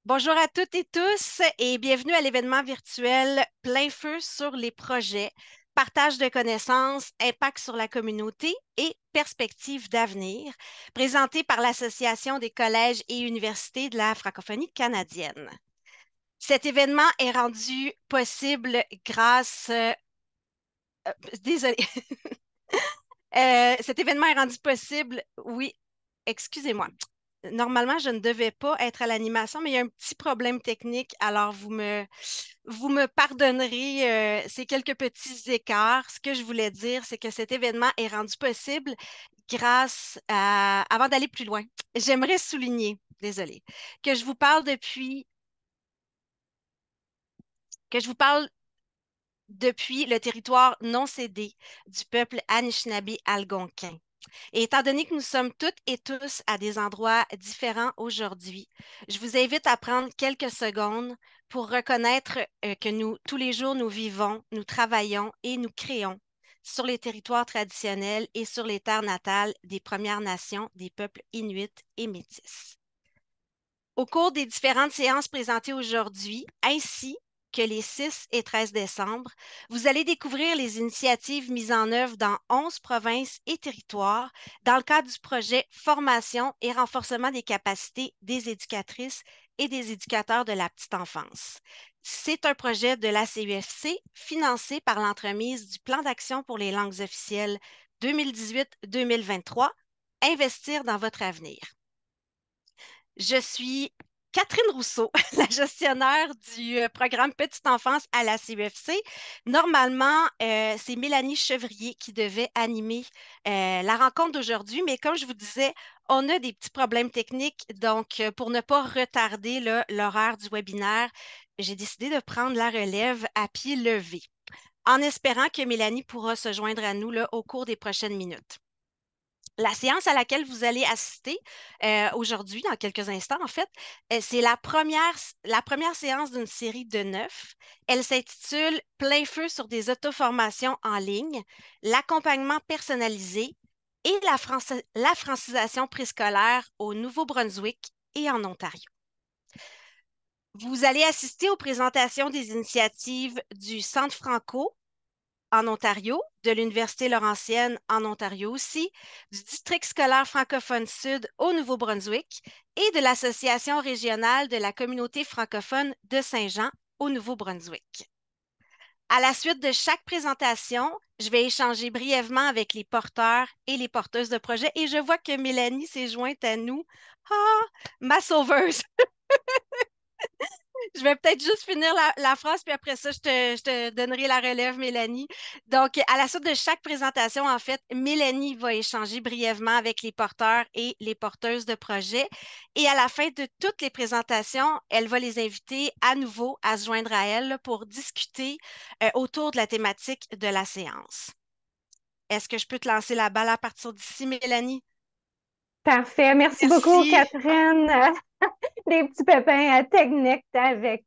Bonjour à toutes et tous et bienvenue à l'événement virtuel Plein feu sur les projets, partage de connaissances, impact sur la communauté et perspectives d'avenir, présenté par l'Association des collèges et universités de la francophonie canadienne. Cet événement est rendu possible grâce... désolé. Cet événement est rendu possible, oui, excusez-moi. Normalement, je ne devais pas être à l'animation, mais il y a un petit problème technique, alors vous me pardonnerez ces quelques petits écarts. Ce que je voulais dire, c'est que cet événement est rendu possible grâce à... Avant d'aller plus loin, j'aimerais souligner, désolée, que je vous parle que je vous parle depuis le territoire non cédé du peuple Anishinaabe-Algonquin. Et étant donné que nous sommes toutes et tous à des endroits différents aujourd'hui, je vous invite à prendre quelques secondes pour reconnaître que nous, tous les jours, nous vivons, nous travaillons et nous créons sur les territoires traditionnels et sur les terres natales des Premières Nations, des peuples inuits et métis. Au cours des différentes séances présentées aujourd'hui, ainsi que les 6 et 13 décembre, vous allez découvrir les initiatives mises en œuvre dans 11 provinces et territoires dans le cadre du projet Formation et renforcement des capacités des éducatrices et des éducateurs de la petite enfance. C'est un projet de la CUFC financé par l'entremise du Plan d'action pour les langues officielles 2018-2023, Investir dans votre avenir. Je suis Catherine Rousseau, la gestionnaire du programme Petite Enfance à la CUFC. Normalement, c'est Mélanie Chevrier qui devait animer la rencontre d'aujourd'hui, mais comme je vous disais, on a des petits problèmes techniques. Donc, pour ne pas retarder l'horaire du webinaire, j'ai décidé de prendre la relève à pied levé, en espérant que Mélanie pourra se joindre à nous là, au cours des prochaines minutes. La séance à laquelle vous allez assister aujourd'hui, dans quelques instants, en fait, c'est la première séance d'une série de 9. Elle s'intitule Plein feu sur des auto-formations en ligne, l'accompagnement personnalisé et la francisation préscolaire au Nouveau-Brunswick et en Ontario. Vous allez assister aux présentations des initiatives du Centre Franco en Ontario, de l'Université Laurentienne en Ontario aussi, du District scolaire francophone sud au Nouveau-Brunswick et de l'Association régionale de la communauté francophone de Saint-Jean au Nouveau-Brunswick. À la suite de chaque présentation, je vais échanger brièvement avec les porteurs et les porteuses de projets et je vois que Mélanie s'est jointe à nous. Ah, ma sauveuse! Je vais peut-être juste finir la phrase, puis après ça, je te donnerai la relève, Mélanie. Donc, à la suite de chaque présentation, en fait, Mélanie va échanger brièvement avec les porteurs et les porteuses de projets. Et à la fin de toutes les présentations, elle va les inviter à nouveau à se joindre à elle pour discuter autour de la thématique de la séance. Est-ce que je peux te lancer la balle à partir d'ici, Mélanie? Parfait. Merci beaucoup, Merci. Catherine. Des petits pépins techniques avec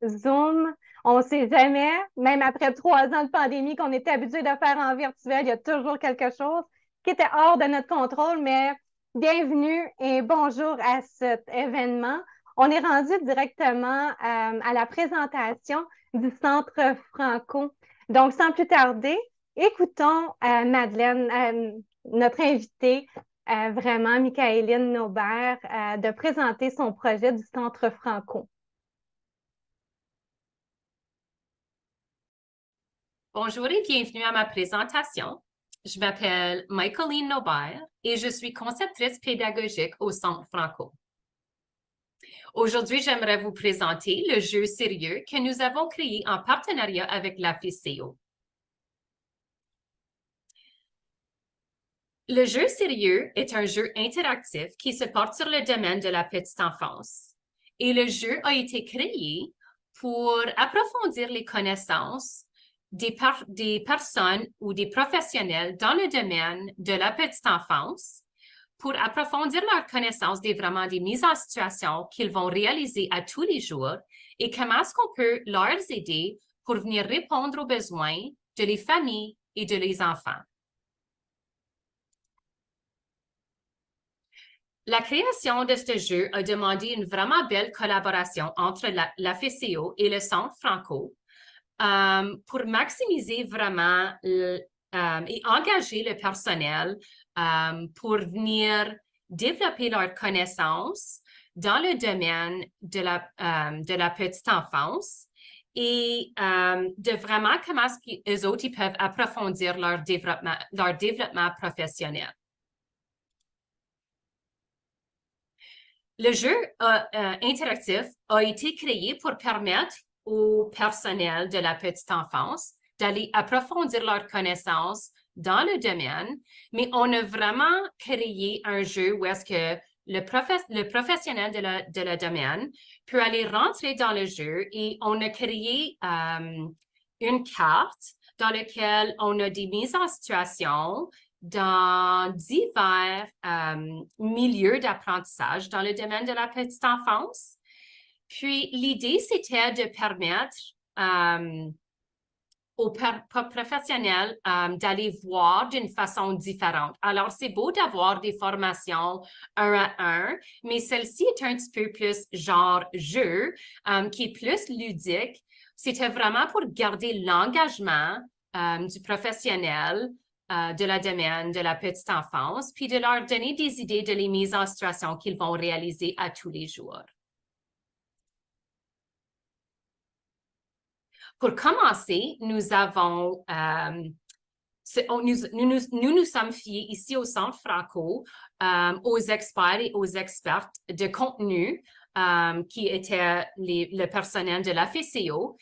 Zoom. On ne sait jamais, même après 3 ans de pandémie qu'on était habitué de faire en virtuel, il y a toujours quelque chose qui était hors de notre contrôle, mais bienvenue et bonjour à cet événement. On est rendu directement à la présentation du Centre Franco. Donc, sans plus tarder, écoutons Madeleine, notre invitée vraiment, Michaëline Naubert, de présenter son projet du Centre Franco. Bonjour et bienvenue à ma présentation. Je m'appelle Michaëline Naubert et je suis conceptrice pédagogique au Centre Franco. Aujourd'hui, j'aimerais vous présenter le jeu sérieux que nous avons créé en partenariat avec la FICEO. Le jeu sérieux est un jeu interactif qui se porte sur le domaine de la petite enfance. Et le jeu a été créé pour approfondir les connaissances des personnes ou des professionnels dans le domaine de la petite enfance, pour approfondir leur connaissance des mises en situation qu'ils vont réaliser à tous les jours et comment est-ce qu'on peut leur aider pour venir répondre aux besoins de les familles et de les enfants. La création de ce jeu a demandé une vraiment belle collaboration entre la FCO et le Centre Franco pour maximiser vraiment et engager le personnel pour venir développer leurs connaissances dans le domaine de la petite enfance et de vraiment comment eux autres ils peuvent approfondir leur développement professionnel. Le jeu interactif a été créé pour permettre au personnel de la petite enfance d'aller approfondir leurs connaissances dans le domaine, mais on a vraiment créé un jeu où est-ce que le professionnel de le domaine peut aller rentrer dans le jeu et on a créé une carte dans laquelle on a des mises en situation dans divers milieux d'apprentissage dans le domaine de la petite enfance. Puis, l'idée, c'était de permettre aux professionnels d'aller voir d'une façon différente. Alors, c'est beau d'avoir des formations 1 à 1, mais celle-ci est un petit peu plus genre jeu, qui est plus ludique. C'était vraiment pour garder l'engagement du professionnel de la domaine de la petite enfance, puis de leur donner des idées de les mises en situation qu'ils vont réaliser à tous les jours. Pour commencer, nous avons, nous sommes fiés ici au Centre Franco aux experts et aux expertes de contenu qui étaient le personnel de la FCO,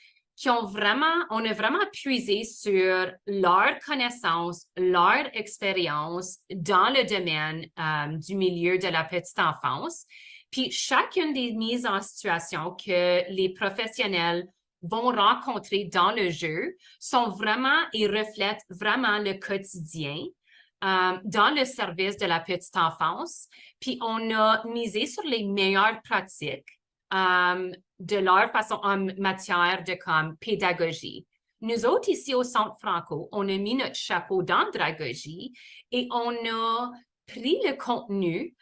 on a vraiment puisé sur leur connaissance, leur expérience dans le domaine du milieu de la petite enfance. Puis chacune des mises en situation que les professionnels vont rencontrer dans le jeu sont vraiment et reflètent vraiment le quotidien dans le service de la petite enfance. Puis on a misé sur les meilleures pratiques de leur façon en matière de comme pédagogie. Nous autres, ici au Centre Franco, on a mis notre chapeau d'andragogie et on a pris le contenu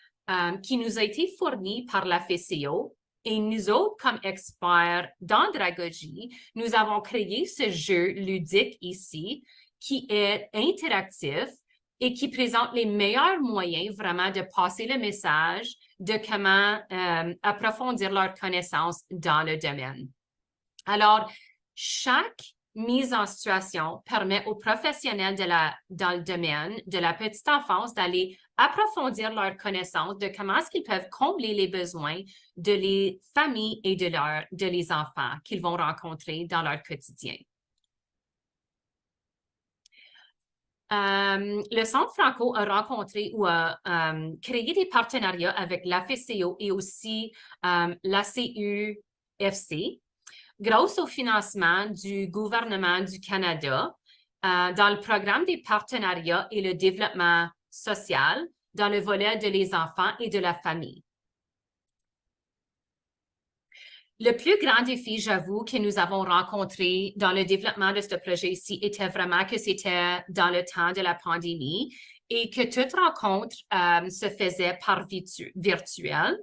qui nous a été fourni par la FCO et nous autres, comme experts d'andragogie, nous avons créé ce jeu ludique ici qui est interactif et qui présente les meilleurs moyens vraiment de passer le message de comment approfondir leurs connaissances dans le domaine. Alors, chaque mise en situation permet aux professionnels dans le domaine de la petite enfance d'aller approfondir leurs connaissances de comment est-ce qu'ils peuvent combler les besoins de les familles et de les enfants qu'ils vont rencontrer dans leur quotidien. Le Centre Franco a rencontré ou a créé des partenariats avec la FCO et aussi la CUFC grâce au financement du gouvernement du Canada dans le programme des partenariats et le développement social dans le volet de les enfants et de la famille. Le plus grand défi, j'avoue, que nous avons rencontré dans le développement de ce projet ici était vraiment que c'était dans le temps de la pandémie et que toute rencontre se faisait par virtuel.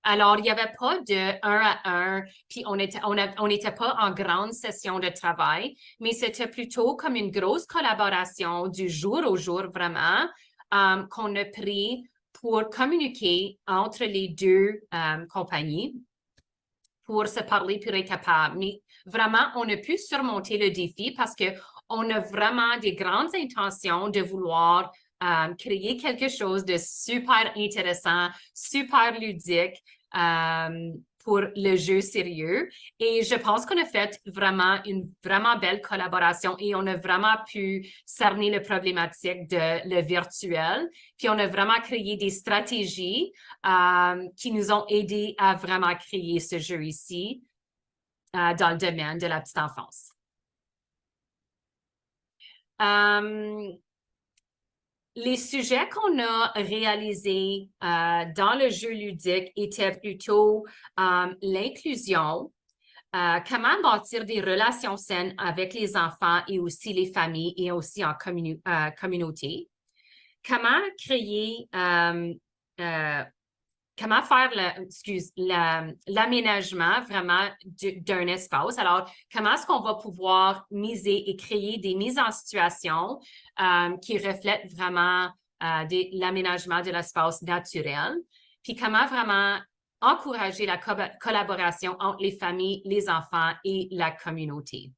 Alors, il n'y avait pas de 1 à 1, puis on n'était pas en grande session de travail, mais c'était plutôt comme une grosse collaboration du jour au jour vraiment qu'on a pris pour communiquer entre les deux compagnies pour se parler puis être capable. Mais vraiment, on a pu surmonter le défi parce qu'on a vraiment des grandes intentions de vouloir créer quelque chose de super intéressant, super ludique pour le jeu sérieux. Et je pense qu'on a fait vraiment une vraiment belle collaboration et on a vraiment pu cerner la problématique de le virtuel. Puis on a vraiment créé des stratégies qui nous ont aidés à vraiment créer ce jeu ici dans le domaine de la petite enfance. Les sujets qu'on a réalisés dans le jeu ludique étaient plutôt l'inclusion, comment bâtir des relations saines avec les enfants et aussi les familles et aussi en communauté, comment créer comment faire l'aménagement vraiment d'un espace. Alors, comment est-ce qu'on va pouvoir miser et créer des mises en situation qui reflètent vraiment l'aménagement de l'espace naturel, puis comment vraiment encourager la collaboration entre les familles, les enfants et la communauté.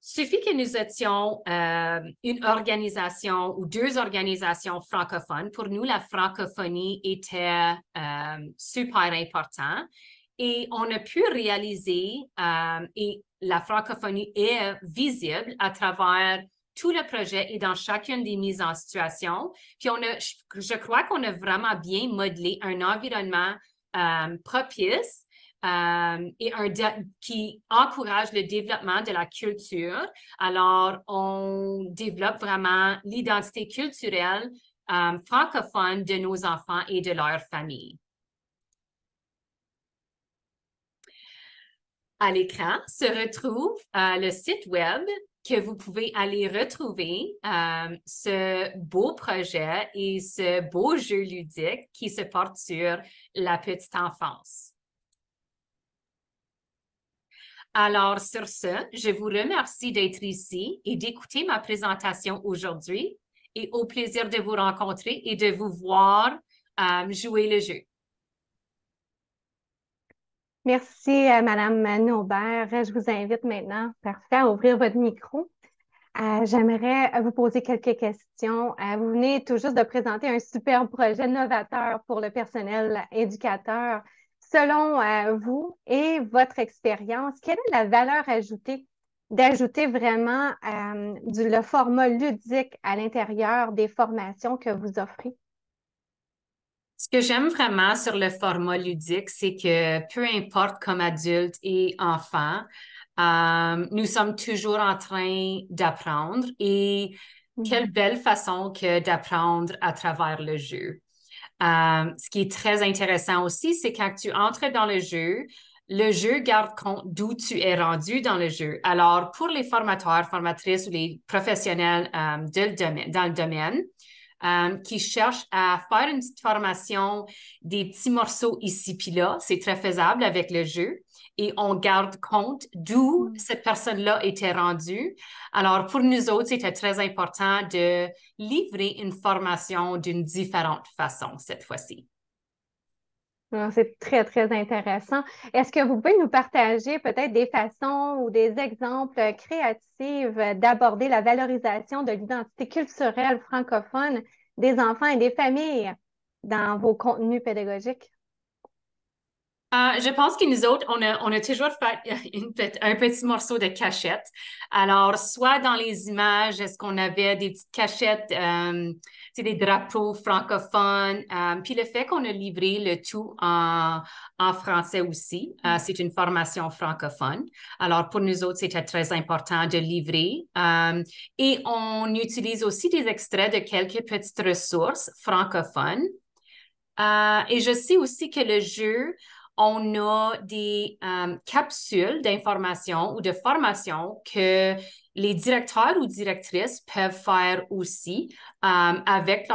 Suffit que nous étions une organisation ou deux organisations francophones. Pour nous, la francophonie était super important et on a pu réaliser, et la francophonie est visible à travers tout le projet et dans chacune des mises en situation. Puis je crois qu'on a vraiment bien modelé un environnement propice et qui encourage le développement de la culture. Alors, on développe vraiment l'identité culturelle francophone de nos enfants et de leurs familles. À l'écran se retrouve le site web que vous pouvez aller retrouver ce beau projet et ce beau jeu ludique qui se porte sur la petite enfance. Alors, sur ce, je vous remercie d'être ici et d'écouter ma présentation aujourd'hui et au plaisir de vous rencontrer et de vous voir jouer le jeu. Merci, Madame Naubert. Je vous invite maintenant, parfait, à ouvrir votre micro. J'aimerais vous poser quelques questions. Vous venez tout juste de présenter un superbe projet novateur pour le personnel éducateur. Selon vous et votre expérience, quelle est la valeur ajoutée d'ajouter vraiment le format ludique à l'intérieur des formations que vous offrez? Ce que j'aime vraiment sur le format ludique, c'est que peu importe comme adulte et enfant, nous sommes toujours en train d'apprendre et quelle belle façon que d'apprendre à travers le jeu. Ce qui est très intéressant aussi, c'est quand tu entres dans le jeu garde compte d'où tu es rendu dans le jeu. Alors, pour les formateurs, formatrices ou les professionnels dans le domaine, qui cherchent à faire une petite formation, des petits morceaux ici puis là, c'est très faisable avec le jeu et on garde compte d'où cette personne-là était rendue. Alors, pour nous autres, c'était très important de livrer une formation d'une différente façon cette fois-ci. C'est très, très intéressant. Est-ce que vous pouvez nous partager peut-être des façons ou des exemples créatifs d'aborder la valorisation de l'identité culturelle francophone des enfants et des familles dans vos contenus pédagogiques? Je pense que nous autres, on a toujours fait un petit morceau de cachette. Alors, soit dans les images, est-ce qu'on avait des petites cachettes, des drapeaux francophones, puis le fait qu'on a livré le tout en français aussi, c'est une formation francophone. Alors, pour nous autres, c'était très important de livrer. Et on utilise aussi des extraits de quelques petites ressources francophones. Et je sais aussi que le jeu, on a des capsules d'information ou de formation que les directeurs ou directrices peuvent faire aussi avec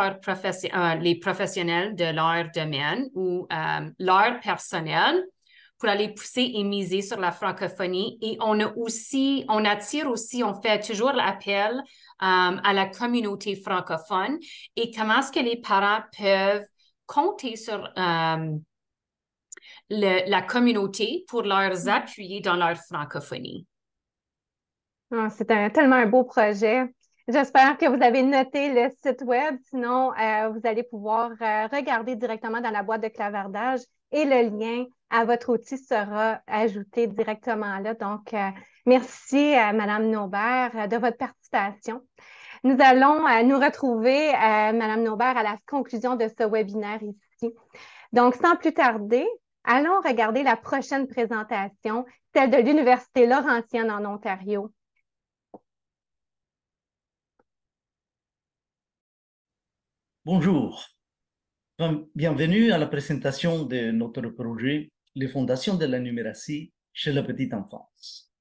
les professionnels de leur domaine ou leur personnel pour aller pousser et miser sur la francophonie. Et on attire aussi, on fait toujours l'appel à la communauté francophone et comment est-ce que les parents peuvent compter sur la communauté pour leur appuyer dans leur francophonie. C'est tellement un beau projet. J'espère que vous avez noté le site web. Sinon, vous allez pouvoir regarder directement dans la boîte de clavardage et le lien à votre outil sera ajouté directement là. Donc, merci à Mme Naubert de votre participation. Nous allons nous retrouver, Mme Naubert, à la conclusion de ce webinaire ici. Donc, sans plus tarder, allons regarder la prochaine présentation, celle de l'Université Laurentienne en Ontario. Bonjour, bienvenue à la présentation de notre projet Les fondations de la numératie chez la petite enfance.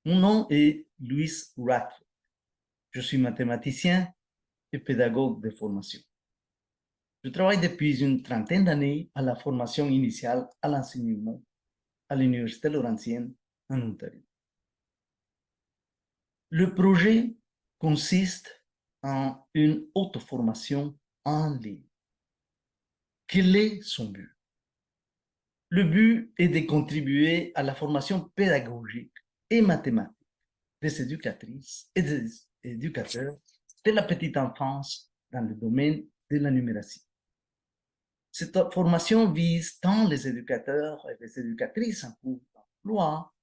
Mon nom est Louis Radford. Je suis mathématicien et pédagogue de formation. Je travaille depuis une trentaine d'années à la formation initiale à l'enseignement à l'Université Laurentienne en Ontario. Le projet consiste en une auto-formation en ligne. Quel est son but? Le but est de contribuer à la formation pédagogique et mathématique des éducatrices et des éducateurs de la petite enfance dans le domaine de la numératie. Cette formation vise tant les éducateurs et les éducatrices en cours d'emploi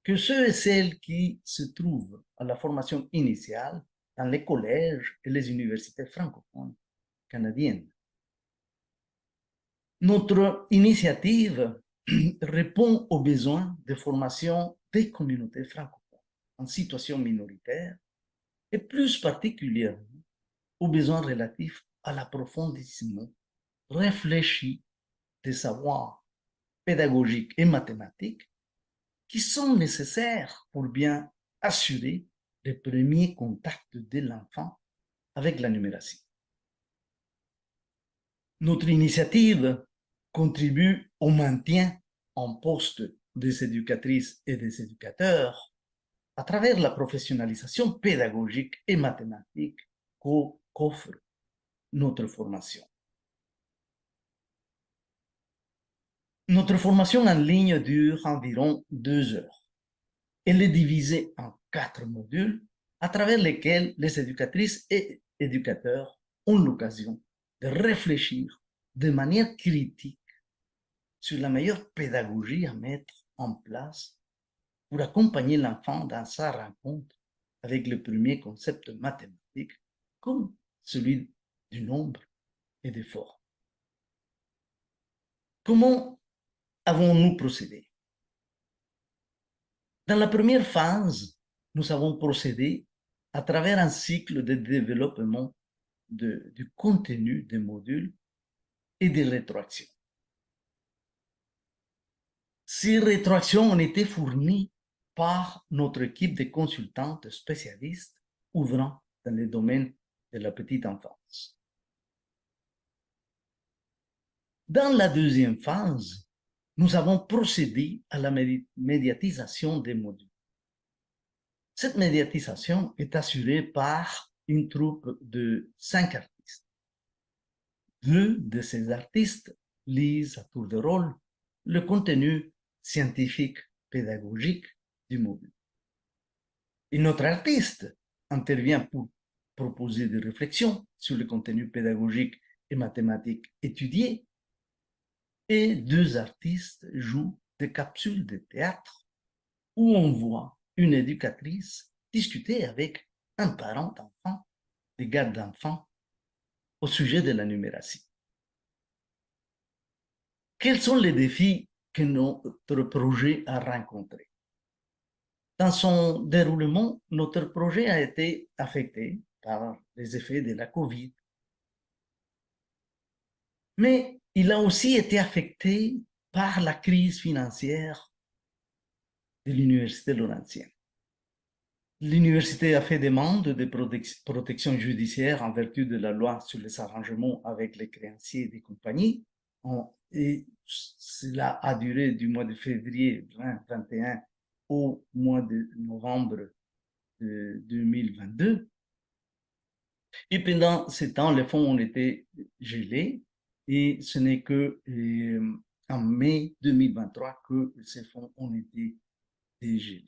que ceux et celles qui se trouvent à la formation initiale dans les collèges et les universités francophones canadiennes. Notre initiative répond aux besoins de formation des communautés francophones en situation minoritaire et plus particulièrement aux besoins relatifs à l'approfondissement réfléchi des savoirs pédagogiques et mathématiques qui sont nécessaires pour bien assurer les premiers contacts de l'enfant avec la numératie. Notre initiative contribue au maintien en poste des éducatrices et des éducateurs à travers la professionnalisation pédagogique et mathématique qu'offre notre formation. Notre formation en ligne dure environ 2 heures. Elle est divisée en 4 modules à travers lesquels les éducatrices et éducateurs ont l'occasion de réfléchir de manière critique sur la meilleure pédagogie à mettre en place pour accompagner l'enfant dans sa rencontre avec le premier concept mathématique, comme celui du nombre et des formes. Comment avons-nous procédé? Dans la première phase, nous avons procédé à travers un cycle de développement du contenu des modules et des rétroactions. Ces rétroactions ont été fournies par notre équipe de consultantes spécialistes ouvrant dans le domaine de la petite enfance. Dans la deuxième phase, nous avons procédé à la médiatisation des modules. Cette médiatisation est assurée par une troupe de 5 artistes. 2 de ces artistes lisent à tour de rôle le contenu scientifique pédagogique du module. Une autre artiste intervient pour proposer des réflexions sur le contenu pédagogique et mathématique étudié, et 2 artistes jouent des capsules de théâtre où on voit une éducatrice discuter avec un parent d'enfant, des gardes d'enfants, au sujet de la numératie. Quels sont les défis que notre projet a rencontrés? Dans son déroulement, notre projet a été affecté par les effets de la COVID, mais il a aussi été affecté par la crise financière de l'Université Laurentienne. L'université a fait demande de protection judiciaire en vertu de la loi sur les arrangements avec les créanciers des compagnies, et cela a duré du mois de février 2021 au mois de novembre 2022. Et pendant ce temps, les fonds ont été gelés, et ce n'est que en mai 2023 que ces fonds ont été dégelés.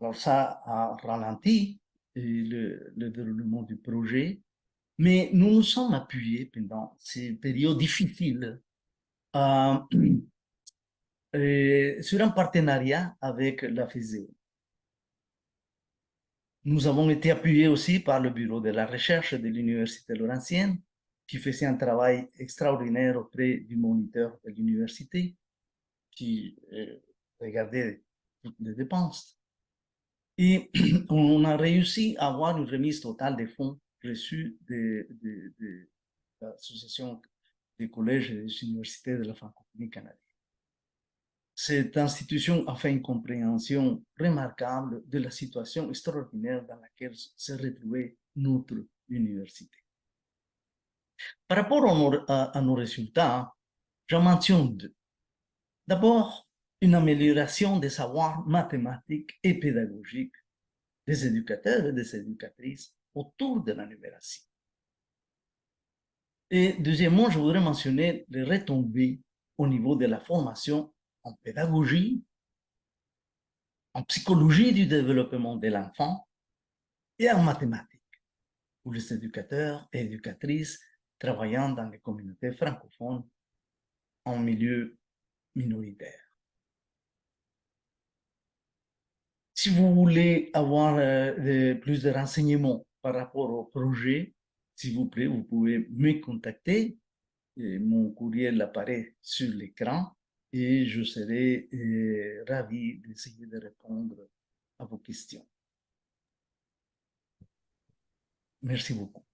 Alors ça a ralenti le déroulement du projet, mais nous nous sommes appuyés pendant ces périodes difficiles sur un partenariat avec la FESEO. Nous avons été appuyés aussi par le bureau de la recherche de l'Université Laurentienne, qui faisait un travail extraordinaire auprès du moniteur de l'université, qui regardait toutes les dépenses. Et on a réussi à avoir une remise totale des fonds reçus de l'Association des collèges et des universités de la francophonie canadienne. Cette institution a fait une compréhension remarquable de la situation extraordinaire dans laquelle s'est retrouvée notre l'université. Par rapport à nos résultats, j'en mentionne deux. D'abord, une amélioration des savoirs mathématiques et pédagogiques des éducateurs et des éducatrices autour de la numératie. Et deuxièmement, je voudrais mentionner les retombées au niveau de la formation en pédagogie, en psychologie du développement de l'enfant et en mathématiques pour les éducateurs et éducatrices travaillant dans les communautés francophones en milieu minoritaire. Si vous voulez avoir plus de renseignements par rapport au projet, s'il vous plaît, vous pouvez me contacter. Mon courriel apparaît sur l'écran et je serai ravi d'essayer de répondre à vos questions. Merci beaucoup.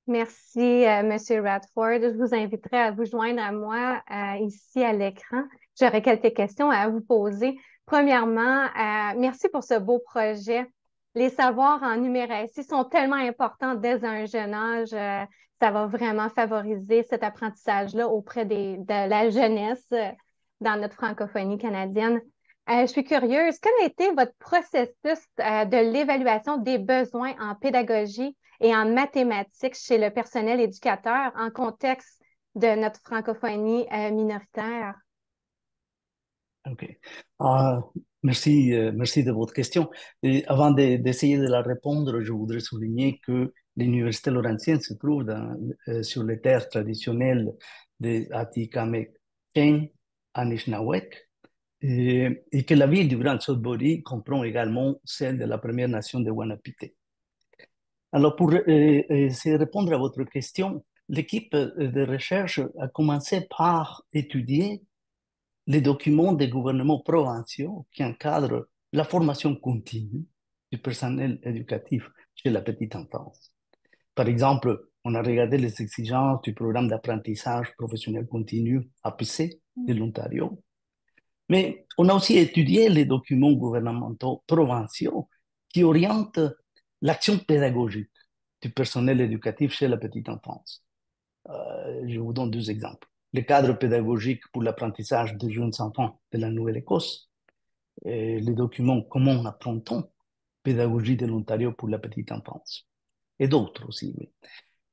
Merci, Monsieur Radford. Je vous inviterai à vous joindre à moi ici à l'écran. J'aurais quelques questions à vous poser. Premièrement, merci pour ce beau projet. Les savoirs en numératie sont tellement importants dès un jeune âge. Ça va vraiment favoriser cet apprentissage-là auprès de la jeunesse dans notre francophonie canadienne. Je suis curieuse, quel a été votre processus de l'évaluation des besoins en pédagogie et en mathématiques chez le personnel éducateur en contexte de notre francophonie minoritaire? OK. Merci de votre question. Et avant d'essayer de la répondre, je voudrais souligner que l'Université Laurentienne se trouve sur les terres traditionnelles de Atikamekw, Anishinaabeg, et que la ville du Grand Sudbury comprend également celle de la Première Nation de Wahnapité. Alors, pour répondre à votre question, l'équipe de recherche a commencé par étudier les documents des gouvernements provinciaux qui encadrent la formation continue du personnel éducatif chez la petite enfance. Par exemple, on a regardé les exigences du programme d'apprentissage professionnel continu APC de l'Ontario, mais on a aussi étudié les documents gouvernementaux provinciaux qui orientent l'action pédagogique du personnel éducatif chez la petite enfance. Je vous donne deux exemples. Le cadre pédagogique pour l'apprentissage des jeunes enfants de la Nouvelle-Écosse, les documents Comment apprend-on, pédagogie de l'Ontario pour la petite enfance, et d'autres aussi. Oui.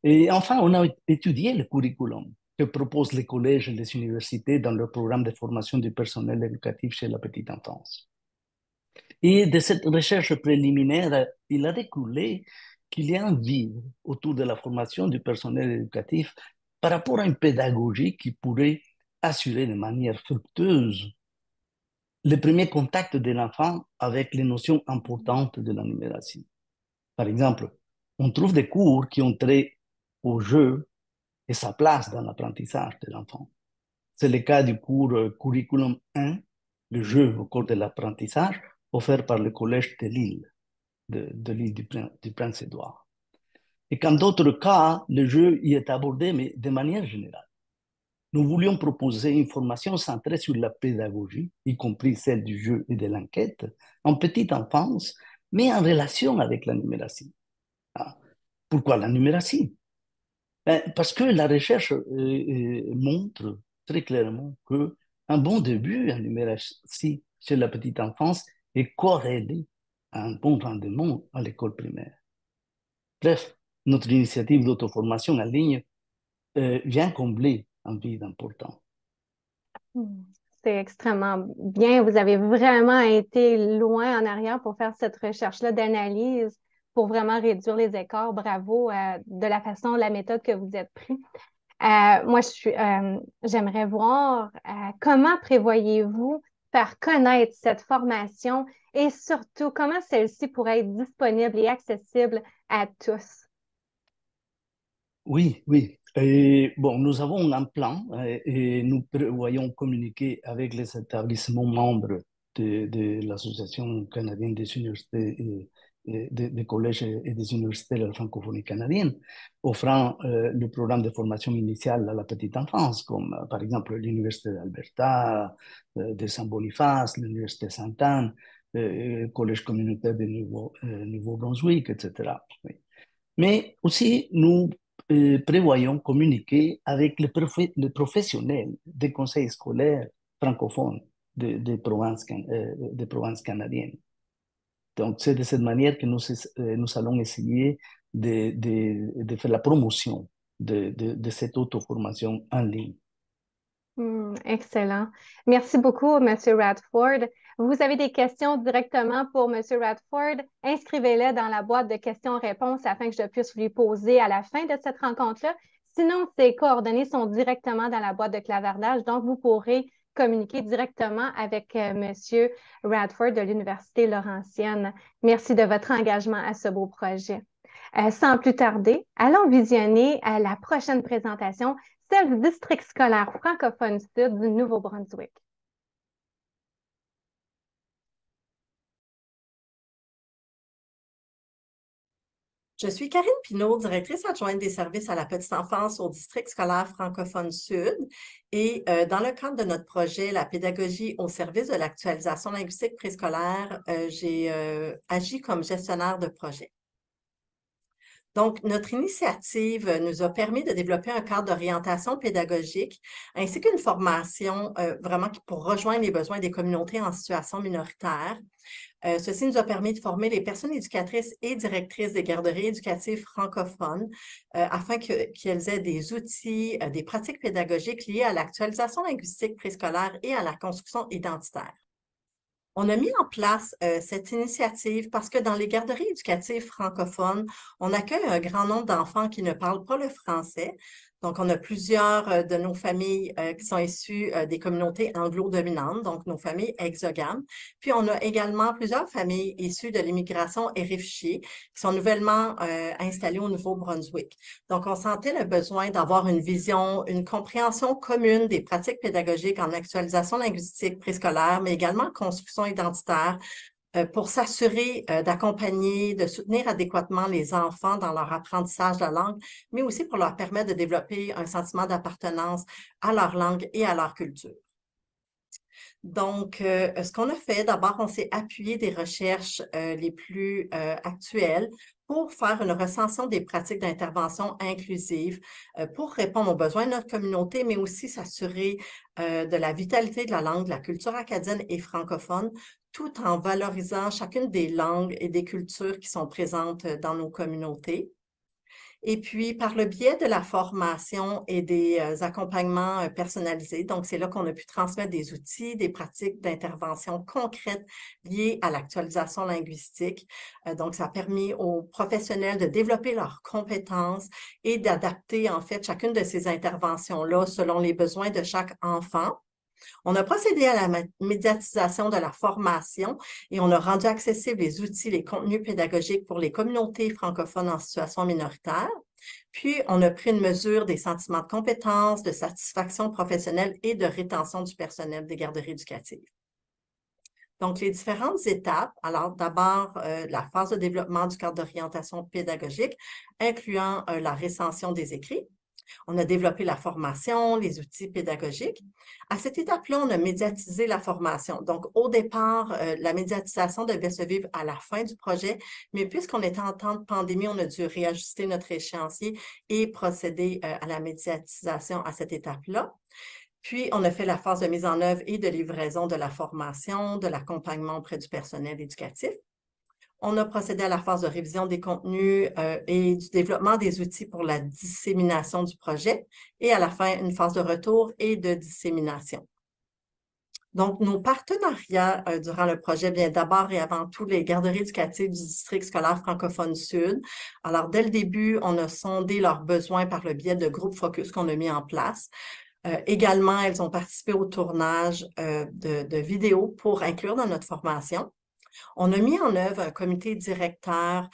Et enfin, on a étudié le curriculum que proposent les collèges et les universités dans leur programme de formation du personnel éducatif chez la petite enfance. Et de cette recherche préliminaire, il a découlé qu'il y a un vide autour de la formation du personnel éducatif par rapport à une pédagogie qui pourrait assurer de manière fructueuse le premier contact de l'enfant avec les notions importantes de la numératie. Par exemple, on trouve des cours qui ont trait au jeu et sa place dans l'apprentissage de l'enfant. C'est le cas du cours Curriculum 1, le jeu au cours de l'apprentissage, offert par le Collège de Lille, de l'île du Prince-Édouard. Et qu'en d'autres cas, le jeu y est abordé, mais de manière générale. Nous voulions proposer une formation centrée sur la pédagogie, y compris celle du jeu et de l'enquête, en petite enfance, mais en relation avec la numératie. Pourquoi la numératie? Parce que la recherche montre très clairement qu'un bon début en numératie chez la petite enfance est corrélé à un bon rendement à l'école primaire. Bref, notre initiative d'auto-formation en ligne vient combler un vide important. C'est extrêmement bien. Vous avez vraiment été loin en arrière pour faire cette recherche-là d'analyse pour vraiment réduire les écarts. Bravo de la façon, la méthode que vous êtes pris. Moi, j'aimerais voir comment prévoyez-vous faire connaître cette formation et surtout comment celle-ci pourrait être disponible et accessible à tous. Oui, oui. Et bon, nous avons un plan et nous prévoyons communiquer avec les établissements membres de l'Association canadienne des universités et des collèges et des universités de la francophonie canadienne, offrant le programme de formation initiale à la petite enfance, comme par exemple l'Université d'Alberta, de Saint-Boniface, l'Université Sainte-Anne, collège communautaire de Nouveau-Brunswick, etc. Oui. Mais aussi, nous prévoyons communiquer avec les professionnels des conseils scolaires francophones des provinces canadiennes. Donc, c'est de cette manière que nous allons essayer de faire la promotion de cette auto-formation en ligne. Excellent. Merci beaucoup, M. Radford. Vous avez des questions directement pour M. Radford? Inscrivez-les dans la boîte de questions-réponses afin que je puisse lui poser à la fin de cette rencontre-là. Sinon, ces coordonnées sont directement dans la boîte de clavardage, donc vous pourrez communiquer directement avec M. Radford de l'Université Laurentienne. Merci de votre engagement à ce beau projet. Sans plus tarder, allons visionner la prochaine présentation, celle du district scolaire francophone sud du Nouveau-Brunswick. Je suis Karine Pinault, directrice adjointe des services à la petite enfance au district scolaire francophone sud. Et dans le cadre de notre projet, la pédagogie au service de l'actualisation linguistique préscolaire, j'ai agi comme gestionnaire de projet. Donc, notre initiative nous a permis de développer un cadre d'orientation pédagogique ainsi qu'une formation vraiment pour rejoindre les besoins des communautés en situation minoritaire. Ceci nous a permis de former les personnes éducatrices et directrices des garderies éducatives francophones afin qu'elles aient des outils, des pratiques pédagogiques liées à l'actualisation linguistique préscolaire et à la construction identitaire. On a mis en place cette initiative parce que dans les garderies éducatives francophones, on accueille un grand nombre d'enfants qui ne parlent pas le français. Donc, on a plusieurs de nos familles qui sont issues des communautés anglo-dominantes, donc nos familles exogames. Puis, on a également plusieurs familles issues de l'immigration et réfugiés qui sont nouvellement installées au Nouveau-Brunswick. Donc, on sentait le besoin d'avoir une vision, une compréhension commune des pratiques pédagogiques en actualisation linguistique préscolaire, mais également en construction identitaire, pour s'assurer d'accompagner, de soutenir adéquatement les enfants dans leur apprentissage de la langue, mais aussi pour leur permettre de développer un sentiment d'appartenance à leur langue et à leur culture. Donc, ce qu'on a fait, d'abord, on s'est appuyé des recherches les plus actuelles pour faire une recension des pratiques d'intervention inclusive pour répondre aux besoins de notre communauté, mais aussi s'assurer de la vitalité de la langue, de la culture acadienne et francophone, tout en valorisant chacune des langues et des cultures qui sont présentes dans nos communautés. Et puis, par le biais de la formation et des accompagnements personnalisés, donc c'est là qu'on a pu transmettre des outils, des pratiques d'intervention concrètes liées à l'actualisation linguistique. Donc, ça a permis aux professionnels de développer leurs compétences et d'adapter, en fait, chacune de ces interventions-là selon les besoins de chaque enfant. On a procédé à la médiatisation de la formation et on a rendu accessibles les outils, les contenus pédagogiques pour les communautés francophones en situation minoritaire. Puis, on a pris une mesure des sentiments de compétence, de satisfaction professionnelle et de rétention du personnel des garderies éducatives. Donc, les différentes étapes, alors d'abord, la phase de développement du cadre d'orientation pédagogique, incluant la recension des écrits. On a développé la formation, les outils pédagogiques. À cette étape-là, on a médiatisé la formation. Donc, au départ, la médiatisation devait se vivre à la fin du projet, mais puisqu'on était en temps de pandémie, on a dû réajuster notre échéancier et procéder à la médiatisation à cette étape-là. Puis, on a fait la phase de mise en œuvre et de livraison de la formation, de l'accompagnement auprès du personnel éducatif. On a procédé à la phase de révision des contenus et du développement des outils pour la dissémination du projet et à la fin, une phase de retour et de dissémination. Donc, nos partenariats durant le projet, bien d'abord et avant tout, les garderies éducatives du district scolaire francophone sud. Alors, dès le début, on a sondé leurs besoins par le biais de groupes focus qu'on a mis en place. Également, elles ont participé au tournage de vidéos pour inclure dans notre formation. On a mis en œuvre un comité directeur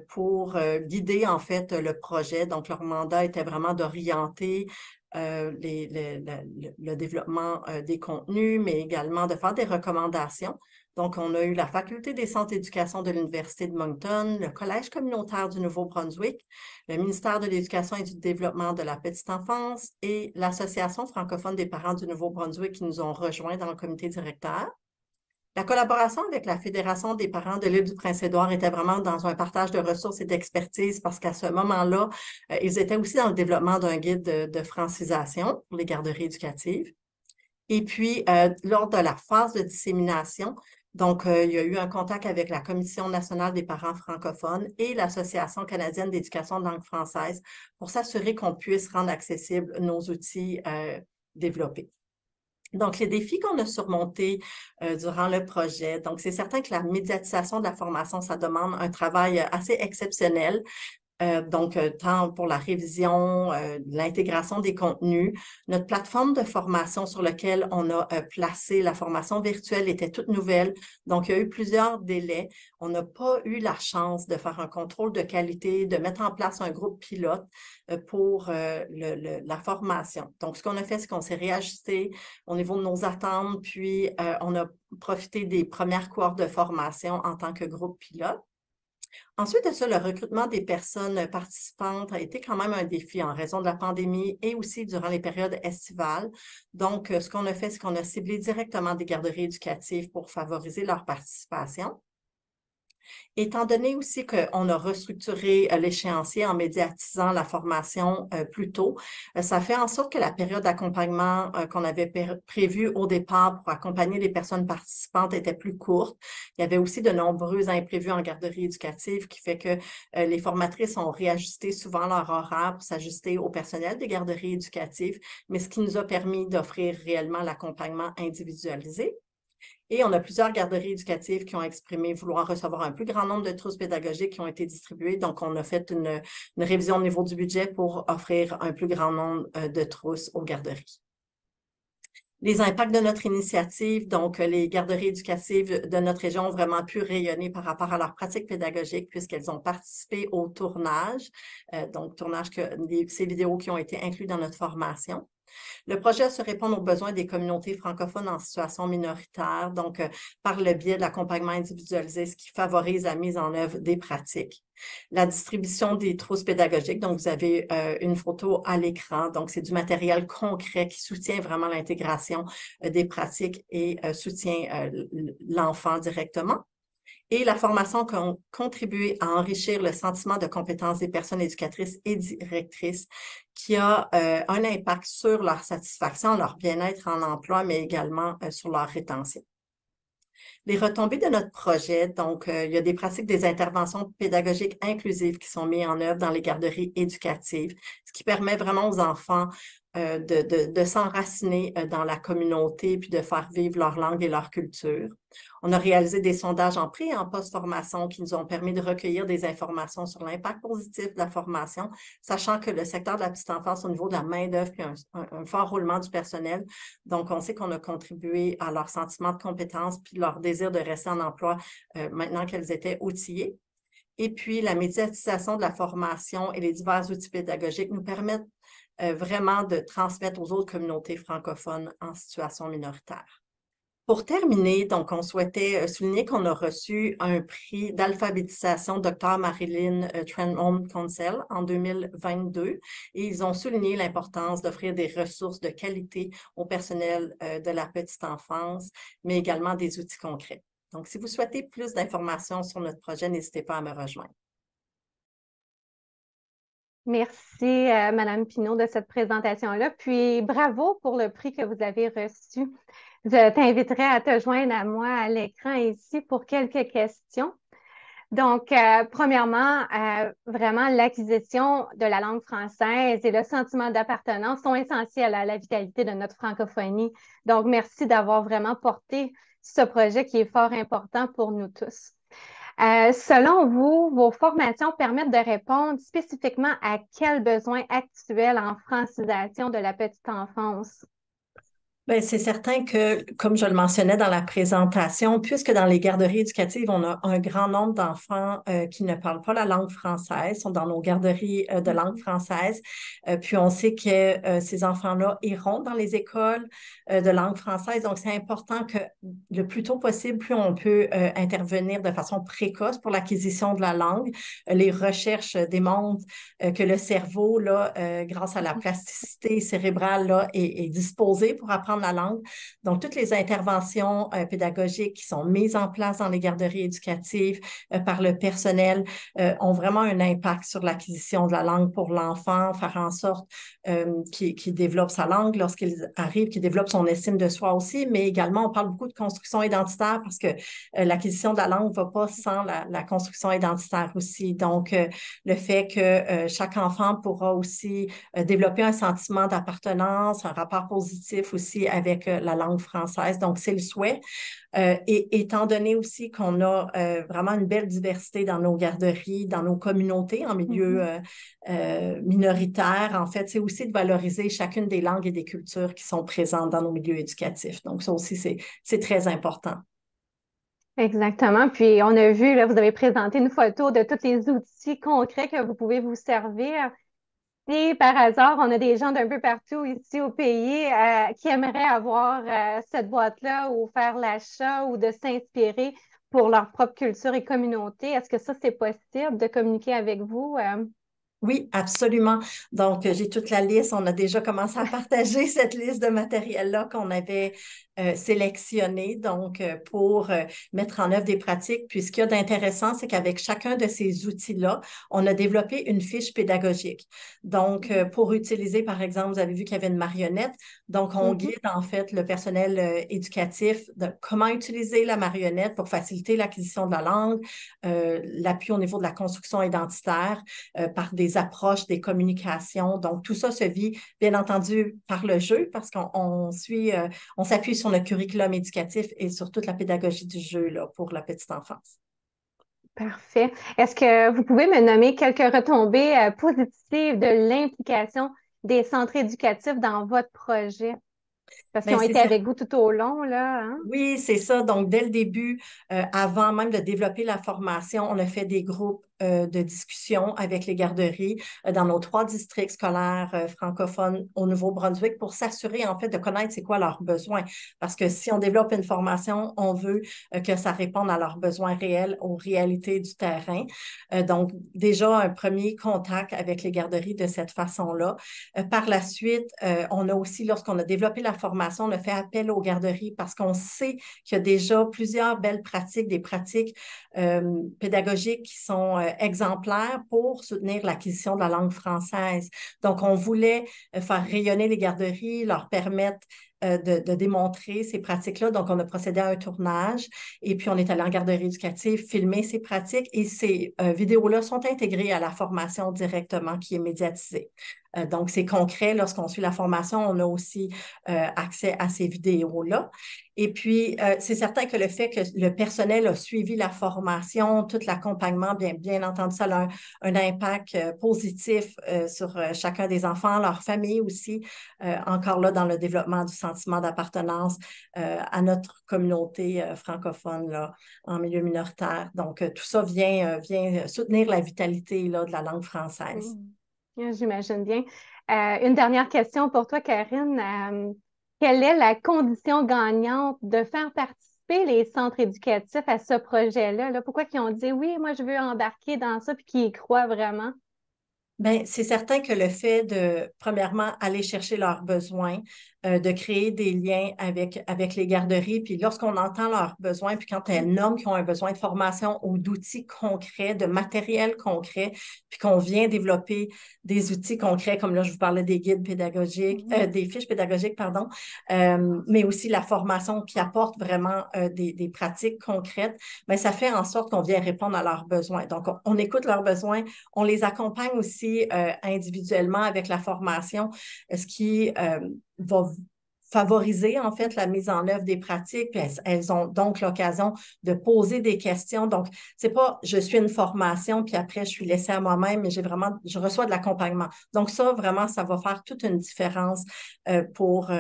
pour guider en fait le projet. Donc, leur mandat était vraiment d'orienter le développement des contenus, mais également de faire des recommandations. Donc, on a eu la Faculté des centres d'éducation de l'Université de Moncton, le Collège communautaire du Nouveau-Brunswick, le ministère de l'Éducation et du Développement de la petite enfance et l'Association francophone des parents du Nouveau-Brunswick qui nous ont rejoints dans le comité directeur. La collaboration avec la Fédération des parents de l'île du Prince-Édouard était vraiment dans un partage de ressources et d'expertise parce qu'à ce moment-là, ils étaient aussi dans le développement d'un guide de francisation pour les garderies éducatives. Et puis, lors de la phase de dissémination, donc, il y a eu un contact avec la Commission nationale des parents francophones et l'Association canadienne d'éducation de langue française pour s'assurer qu'on puisse rendre accessibles nos outils développés. Donc, les défis qu'on a surmontés durant le projet, donc c'est certain que la médiatisation de la formation, ça demande un travail assez exceptionnel. Tant pour la révision, l'intégration des contenus. Notre plateforme de formation sur laquelle on a placé la formation virtuelle était toute nouvelle. Donc, il y a eu plusieurs délais. On n'a pas eu la chance de faire un contrôle de qualité, de mettre en place un groupe pilote pour la formation. Donc, ce qu'on a fait, c'est qu'on s'est réajusté au niveau de nos attentes, puis on a profité des premières cohortes de formation en tant que groupe pilote. Ensuite de ça, le recrutement des personnes participantes a été quand même un défi en raison de la pandémie et aussi durant les périodes estivales. Donc, ce qu'on a fait, c'est qu'on a ciblé directement des garderies éducatives pour favoriser leur participation. Étant donné aussi qu'on a restructuré l'échéancier en médiatisant la formation plus tôt, ça fait en sorte que la période d'accompagnement qu'on avait prévue au départ pour accompagner les personnes participantes était plus courte. Il y avait aussi de nombreux imprévus en garderie éducative qui fait que les formatrices ont réajusté souvent leur horaire pour s'ajuster au personnel des garderies éducatives, mais ce qui nous a permis d'offrir réellement l'accompagnement individualisé. Et on a plusieurs garderies éducatives qui ont exprimé vouloir recevoir un plus grand nombre de trousses pédagogiques qui ont été distribuées. Donc, on a fait une révision au niveau du budget pour offrir un plus grand nombre de trousses aux garderies. Les impacts de notre initiative, donc les garderies éducatives de notre région ont vraiment pu rayonner par rapport à leur pratique pédagogique puisqu'elles ont participé au tournage, ces vidéos qui ont été incluses dans notre formation. Le projet se répond aux besoins des communautés francophones en situation minoritaire, donc par le biais de l'accompagnement individualisé, ce qui favorise la mise en œuvre des pratiques. La distribution des trousses pédagogiques, donc vous avez une photo à l'écran, donc c'est du matériel concret qui soutient vraiment l'intégration des pratiques et soutient l'enfant directement. Et la formation a contribué à enrichir le sentiment de compétence des personnes éducatrices et directrices qui a un impact sur leur satisfaction, leur bien-être en emploi, mais également sur leur rétention. Les retombées de notre projet, donc il y a des pratiques des interventions pédagogiques inclusives qui sont mises en œuvre dans les garderies éducatives, ce qui permet vraiment aux enfants de s'enraciner dans la communauté puis de faire vivre leur langue et leur culture. On a réalisé des sondages en pré- et en post-formation qui nous ont permis de recueillir des informations sur l'impact positif de la formation, sachant que le secteur de la petite enfance au niveau de la main-d'œuvre puis un fort roulement du personnel. Donc, on sait qu'on a contribué à leur sentiment de compétence puis leur désir de rester en emploi maintenant qu'elles étaient outillées. Et puis, la médiatisation de la formation et les divers outils pédagogiques nous permettent vraiment de transmettre aux autres communautés francophones en situation minoritaire. Pour terminer, donc, on souhaitait souligner qu'on a reçu un prix d'alphabétisation Dr. Marilyn Trenholm Council en 2022 et ils ont souligné l'importance d'offrir des ressources de qualité au personnel de la petite enfance, mais également des outils concrets. Donc, si vous souhaitez plus d'informations sur notre projet, n'hésitez pas à me rejoindre. Merci, Madame Pinault, de cette présentation-là. Puis, bravo pour le prix que vous avez reçu. Je t'inviterai à te joindre à moi à l'écran ici pour quelques questions. Donc, premièrement, vraiment, l'acquisition de la langue française et le sentiment d'appartenance sont essentiels à la vitalité de notre francophonie. Donc, merci d'avoir vraiment porté ce projet qui est fort important pour nous tous. Selon vous, vos formations permettent de répondre spécifiquement à quels besoins actuels en francisation de la petite enfance? Bien, c'est certain que, comme je le mentionnais dans la présentation, puisque dans les garderies éducatives, on a un grand nombre d'enfants qui ne parlent pas la langue française, sont dans nos garderies de langue française, puis on sait que ces enfants-là iront dans les écoles de langue française, donc c'est important que le plus tôt possible, plus on peut intervenir de façon précoce pour l'acquisition de la langue. Les recherches démontrent que le cerveau, là, grâce à la plasticité cérébrale, là, est disposé pour apprendre apprendre la langue. Donc, toutes les interventions pédagogiques qui sont mises en place dans les garderies éducatives par le personnel ont vraiment un impact sur l'acquisition de la langue pour l'enfant, faire en sorte qu'il développe sa langue lorsqu'il arrive, qu'il développe son estime de soi aussi, mais également, on parle beaucoup de construction identitaire parce que l'acquisition de la langue ne va pas sans la construction identitaire aussi. Donc, le fait que chaque enfant pourra aussi développer un sentiment d'appartenance, un rapport positif aussi avec la langue française. Donc, c'est le souhait. Et étant donné aussi qu'on a vraiment une belle diversité dans nos garderies, dans nos communautés en milieu minoritaire, en fait, c'est aussi de valoriser chacune des langues et des cultures qui sont présentes dans nos milieux éducatifs. Donc, ça aussi, c'est très important. Exactement. Puis, on a vu, là, vous avez présenté une photo de tous les outils concrets que vous pouvez vous servir. Si par hasard, on a des gens d'un peu partout ici au pays qui aimeraient avoir cette boîte-là ou faire l'achat ou de s'inspirer pour leur propre culture et communauté, est-ce que ça, c'est possible de communiquer avec vous? Oui, absolument. Donc, j'ai toute la liste. On a déjà commencé à partager cette liste de matériel-là qu'on avait sélectionné, donc pour mettre en œuvre des pratiques. Puis, ce qu'il y a d'intéressant, c'est qu'avec chacun de ces outils-là, on a développé une fiche pédagogique. Donc, pour utiliser, par exemple, vous avez vu qu'il y avait une marionnette. Donc, on guide en fait le personnel éducatif de comment utiliser la marionnette pour faciliter l'acquisition de la langue, l'appui au niveau de la construction identitaire par des approches, des communications. Donc, tout ça se vit, bien entendu, par le jeu parce qu'on s'appuie sur le curriculum éducatif et sur toute la pédagogie du jeu là, pour la petite enfance. Parfait. Est-ce que vous pouvez me nommer quelques retombées positives de l'implication des centres éducatifs dans votre projet? Parce qu'ils ont été avec vous tout au long, là. Hein? Oui, c'est ça. Donc, dès le début, avant même de développer la formation, on a fait des groupes de discussion avec les garderies dans nos 3 districts scolaires francophones au Nouveau-Brunswick pour s'assurer, en fait, de connaître c'est quoi leurs besoins. Parce que si on développe une formation, on veut que ça réponde à leurs besoins réels, aux réalités du terrain. Donc, déjà, un premier contact avec les garderies de cette façon-là. Par la suite, on a aussi, lorsqu'on a développé la formation, on a fait appel aux garderies parce qu'on sait qu'il y a déjà plusieurs belles pratiques, des pratiques pédagogiques qui sont exemplaires pour soutenir l'acquisition de la langue française. Donc, on voulait faire rayonner les garderies, leur permettre de démontrer ces pratiques-là. Donc, on a procédé à un tournage et puis on est allé en garderie éducative filmer ces pratiques et ces vidéos-là sont intégrées à la formation directement qui est médiatisée. Donc, c'est concret. Lorsqu'on suit la formation, on a aussi accès à ces vidéos-là. Et puis, c'est certain que le fait que le personnel a suivi la formation, tout l'accompagnement, bien entendu, ça a un impact positif sur chacun des enfants, leur famille aussi, encore là, dans le développement du sentiment d'appartenance à notre communauté francophone là, en milieu minoritaire. Donc, tout ça vient soutenir la vitalité là, de la langue française. J'imagine bien. Une dernière question pour toi, Karine. Quelle est la condition gagnante de faire participer les centres éducatifs à ce projet-là? Là? Pourquoi ils ont dit oui, moi je veux embarquer dans ça puis qu'ils y croient vraiment? Bien, c'est certain que le fait de, premièrement, aller chercher leurs besoins, de créer des liens avec les garderies, puis lorsqu'on entend leurs besoins, puis quand elles nomment qu'ils ont un besoin de formation ou d'outils concrets, de matériel concret, puis qu'on vient développer des outils concrets, comme là, je vous parlais des guides pédagogiques, des fiches pédagogiques, pardon, mais aussi la formation qui apporte vraiment des pratiques concrètes, bien, ça fait en sorte qu'on vient répondre à leurs besoins. Donc, on écoute leurs besoins, on les accompagne aussi individuellement avec la formation, ce qui va favoriser en fait la mise en œuvre des pratiques, puis elles ont donc l'occasion de poser des questions. Donc, c'est pas je suis une formation, puis après je suis laissée à moi-même, mais je reçois de l'accompagnement. Donc, ça, vraiment, ça va faire toute une différence pour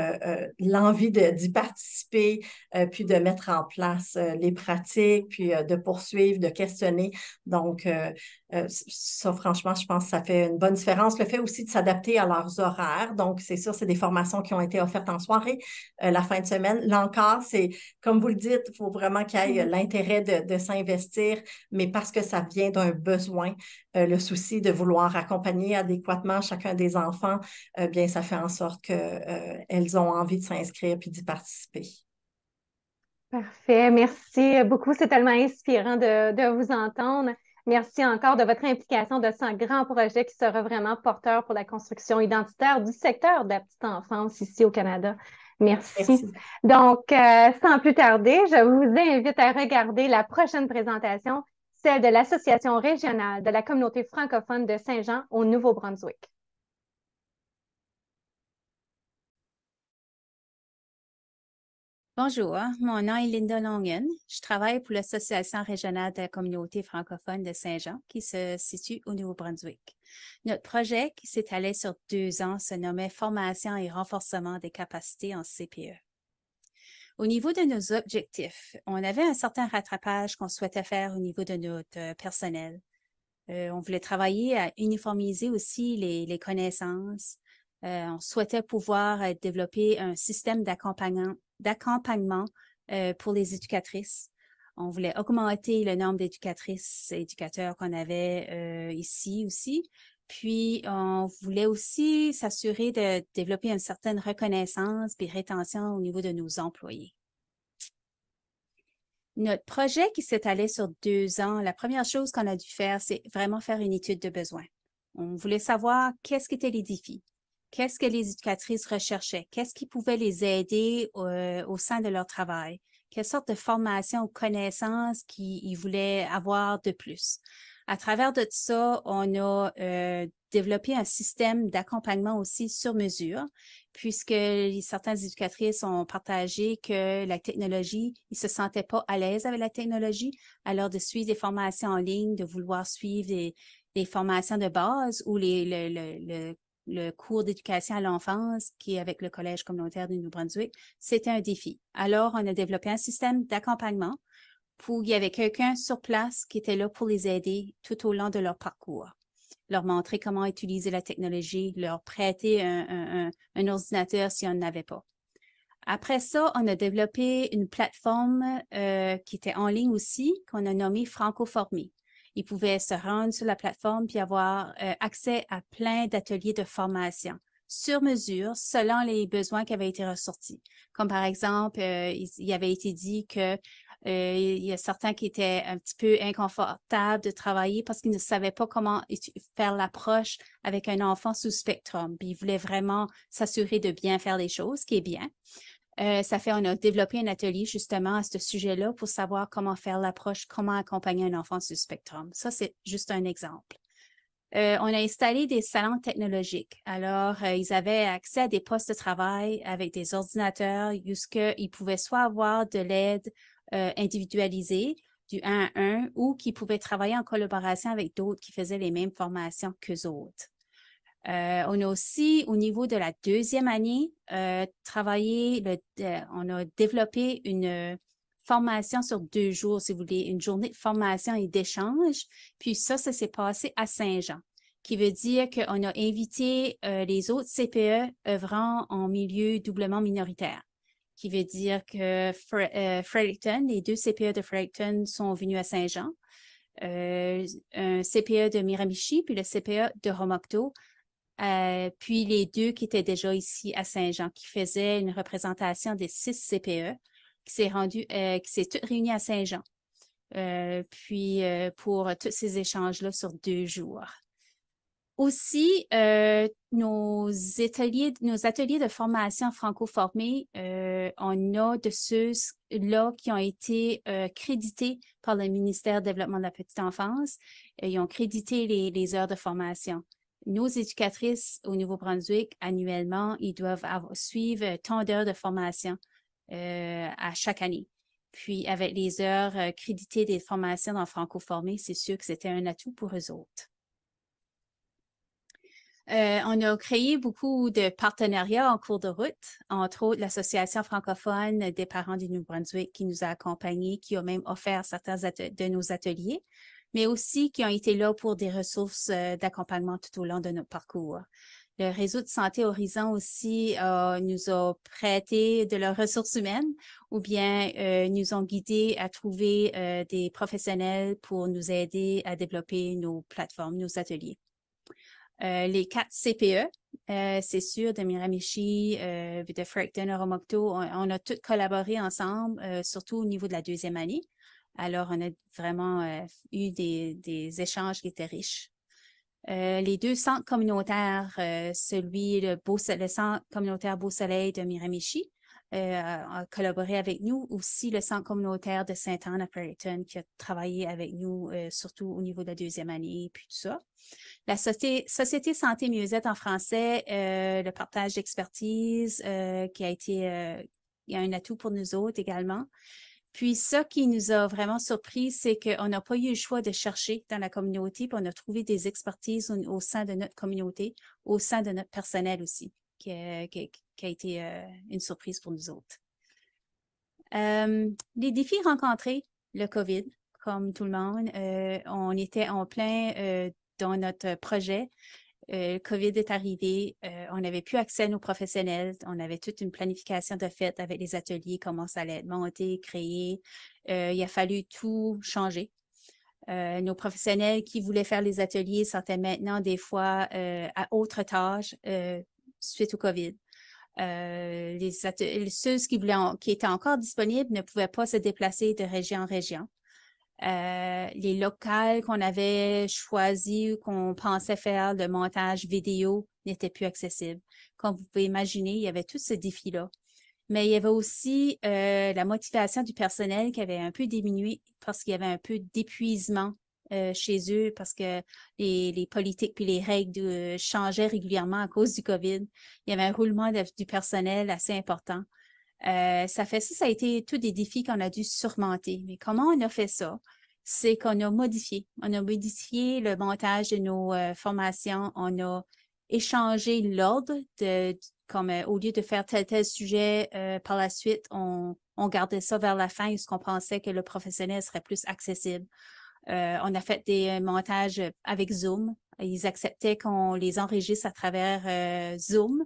l'envie d'y participer, puis de mettre en place les pratiques, puis de poursuivre, de questionner. Donc, ça, franchement, je pense que ça fait une bonne différence. Le fait aussi de s'adapter à leurs horaires. Donc, c'est sûr, c'est des formations qui ont été offertes en soir, soirée la fin de semaine. Là encore, c'est, comme vous le dites, il faut vraiment qu'il y ait l'intérêt de s'investir, mais parce que ça vient d'un besoin, le souci de vouloir accompagner adéquatement chacun des enfants, bien, ça fait en sorte qu'elles ont envie de s'inscrire puis d'y participer. Parfait. Merci beaucoup. C'est tellement inspirant de vous entendre. Merci encore de votre implication de ce grand projet qui sera vraiment porteur pour la construction identitaire du secteur de la petite enfance ici au Canada. Merci. Merci. Donc, sans plus tarder, je vous invite à regarder la prochaine présentation, celle de l'Association régionale de la communauté francophone de Saint-Jean au Nouveau-Brunswick. Bonjour, mon nom est Linda Longen. Je travaille pour l'Association régionale de la communauté francophone de Saint-Jean qui se situe au Nouveau-Brunswick. Notre projet, qui s'étalait sur 2 ans, se nommait Formation et renforcement des capacités en CPE. Au niveau de nos objectifs, on avait un certain rattrapage qu'on souhaitait faire au niveau de notre personnel. On voulait travailler à uniformiser aussi les connaissances. On souhaitait pouvoir développer un système d'accompagnement pour les éducatrices. On voulait augmenter le nombre d'éducatrices et éducateurs qu'on avait ici aussi. Puis, on voulait aussi s'assurer de développer une certaine reconnaissance et rétention au niveau de nos employés. Notre projet qui s'étalait sur 2 ans, la première chose qu'on a dû faire, c'est vraiment faire une étude de besoin. On voulait savoir qu'est-ce qu'étaient les défis, qu'est-ce que les éducatrices recherchaient, qu'est-ce qui pouvait les aider au sein de leur travail, quelle sorte de formation ou connaissances qu'ils voulaient avoir de plus. À travers de ça, on a développé un système d'accompagnement aussi sur mesure, puisque certaines éducatrices ont partagé que la technologie, ils ne se sentaient pas à l'aise avec la technologie, alors de suivre des formations en ligne, de vouloir suivre des formations de base ou le cours d'éducation à l'enfance qui est avec le Collège communautaire du Nouveau-Brunswick, c'était un défi. Alors, on a développé un système d'accompagnement où il y avait quelqu'un sur place qui était là pour les aider tout au long de leur parcours, leur montrer comment utiliser la technologie, leur prêter un ordinateur si on n'en avait pas. Après ça, on a développé une plateforme qui était en ligne aussi, qu'on a nommée Francoformé. Ils pouvaient se rendre sur la plateforme puis avoir accès à plein d'ateliers de formation sur mesure selon les besoins qui avaient été ressortis. Comme par exemple, il avait été dit que il y a certains qui étaient un petit peu inconfortables de travailler parce qu'ils ne savaient pas comment faire l'approche avec un enfant sous spectrum. Puis ils voulaient vraiment s'assurer de bien faire les choses, ce qui est bien. On a développé un atelier justement à ce sujet-là pour savoir comment faire l'approche, comment accompagner un enfant sous spectrum. Ça, c'est juste un exemple. On a installé des salons technologiques. Alors, ils avaient accès à des postes de travail avec des ordinateurs jusqu'ils pouvaient soit avoir de l'aide individualisée du 1 à 1 ou qu'ils pouvaient travailler en collaboration avec d'autres qui faisaient les mêmes formations qu'eux autres. On a aussi, au niveau de la 2e année, on a développé une formation sur 2 jours, si vous voulez, une journée de formation et d'échange. Puis ça s'est passé à Saint-Jean, qui veut dire qu'on a invité les autres CPE œuvrant en milieu doublement minoritaire, qui veut dire que Fredericton, les 2 CPE de Fredericton sont venus à Saint-Jean, un CPE de Miramichi, puis le CPE de Romocto, puis les 2 qui étaient déjà ici à Saint-Jean, qui faisaient une représentation des 6 CPE, qui s'est toutes réunies à Saint-Jean. Pour tous ces échanges-là sur 2 jours. Aussi, nos ateliers de formation franco-formés, on a de ceux-là qui ont été crédités par le ministère du Développement de la petite enfance. Ils ont crédité les heures de formation. Nos éducatrices au Nouveau-Brunswick, annuellement, ils doivent suivre tant d'heures de formation à chaque année. Puis, avec les heures créditées des formations en franco-formé, c'est sûr que c'était un atout pour eux autres. On a créé beaucoup de partenariats en cours de route, entre autres l'Association francophone des parents du Nouveau-Brunswick qui nous a accompagnés, qui a même offert certains de nos ateliers, mais aussi qui ont été là pour des ressources d'accompagnement tout au long de notre parcours. Le réseau de santé Horizon aussi nous a prêté de leurs ressources humaines ou bien nous ont guidés à trouver des professionnels pour nous aider à développer nos plateformes, nos ateliers. Les 4 CPE, c'est sûr, de Miramichi, de Fredericton, Oromocto, on a tous collaboré ensemble, surtout au niveau de la 2e année. Alors, on a vraiment eu des échanges qui étaient riches. Les 2 centres communautaires, le centre communautaire Beau-Soleil de Miramichi a collaboré avec nous, aussi le centre communautaire de Sainte-Anne à Fredericton qui a travaillé avec nous, surtout au niveau de la 2e année, puis tout ça. La Société Santé Mieux-être en français, le partage d'expertise qui a été il y a un atout pour nous autres également. Puis ça qui nous a vraiment surpris, c'est qu'on n'a pas eu le choix de chercher dans la communauté, puis on a trouvé des expertises au sein de notre communauté, au sein de notre personnel aussi, qui a été une surprise pour nous autres. Les défis rencontrés, le COVID, comme tout le monde, on était en plein dans notre projet. Le COVID est arrivé, on n'avait plus accès à nos professionnels, on avait toute une planification de fait avec les ateliers, comment ça allait être monté, créé. Il a fallu tout changer. Nos professionnels qui voulaient faire les ateliers sortaient maintenant des fois à autre tâche suite au COVID. Ceux qui étaient encore disponibles ne pouvaient pas se déplacer de région en région. Les locales qu'on avait choisis ou qu'on pensait faire de montage vidéo n'étaient plus accessibles. Comme vous pouvez imaginer, il y avait tous ces défis-là. Mais il y avait aussi la motivation du personnel qui avait un peu diminué parce qu'il y avait un peu d'épuisement chez eux parce que les politiques puis les règles changeaient régulièrement à cause du COVID. Il y avait un roulement du personnel assez important. Ça a été tous des défis qu'on a dû surmonter. Mais comment on a fait ça? C'est qu'on a modifié. On a modifié le montage de nos formations. On a échangé l'ordre comme au lieu de faire tel sujet par la suite, on gardait ça vers la fin parce qu'on pensait que le professionnel serait plus accessible. On a fait des montages avec Zoom. Ils acceptaient qu'on les enregistre à travers Zoom.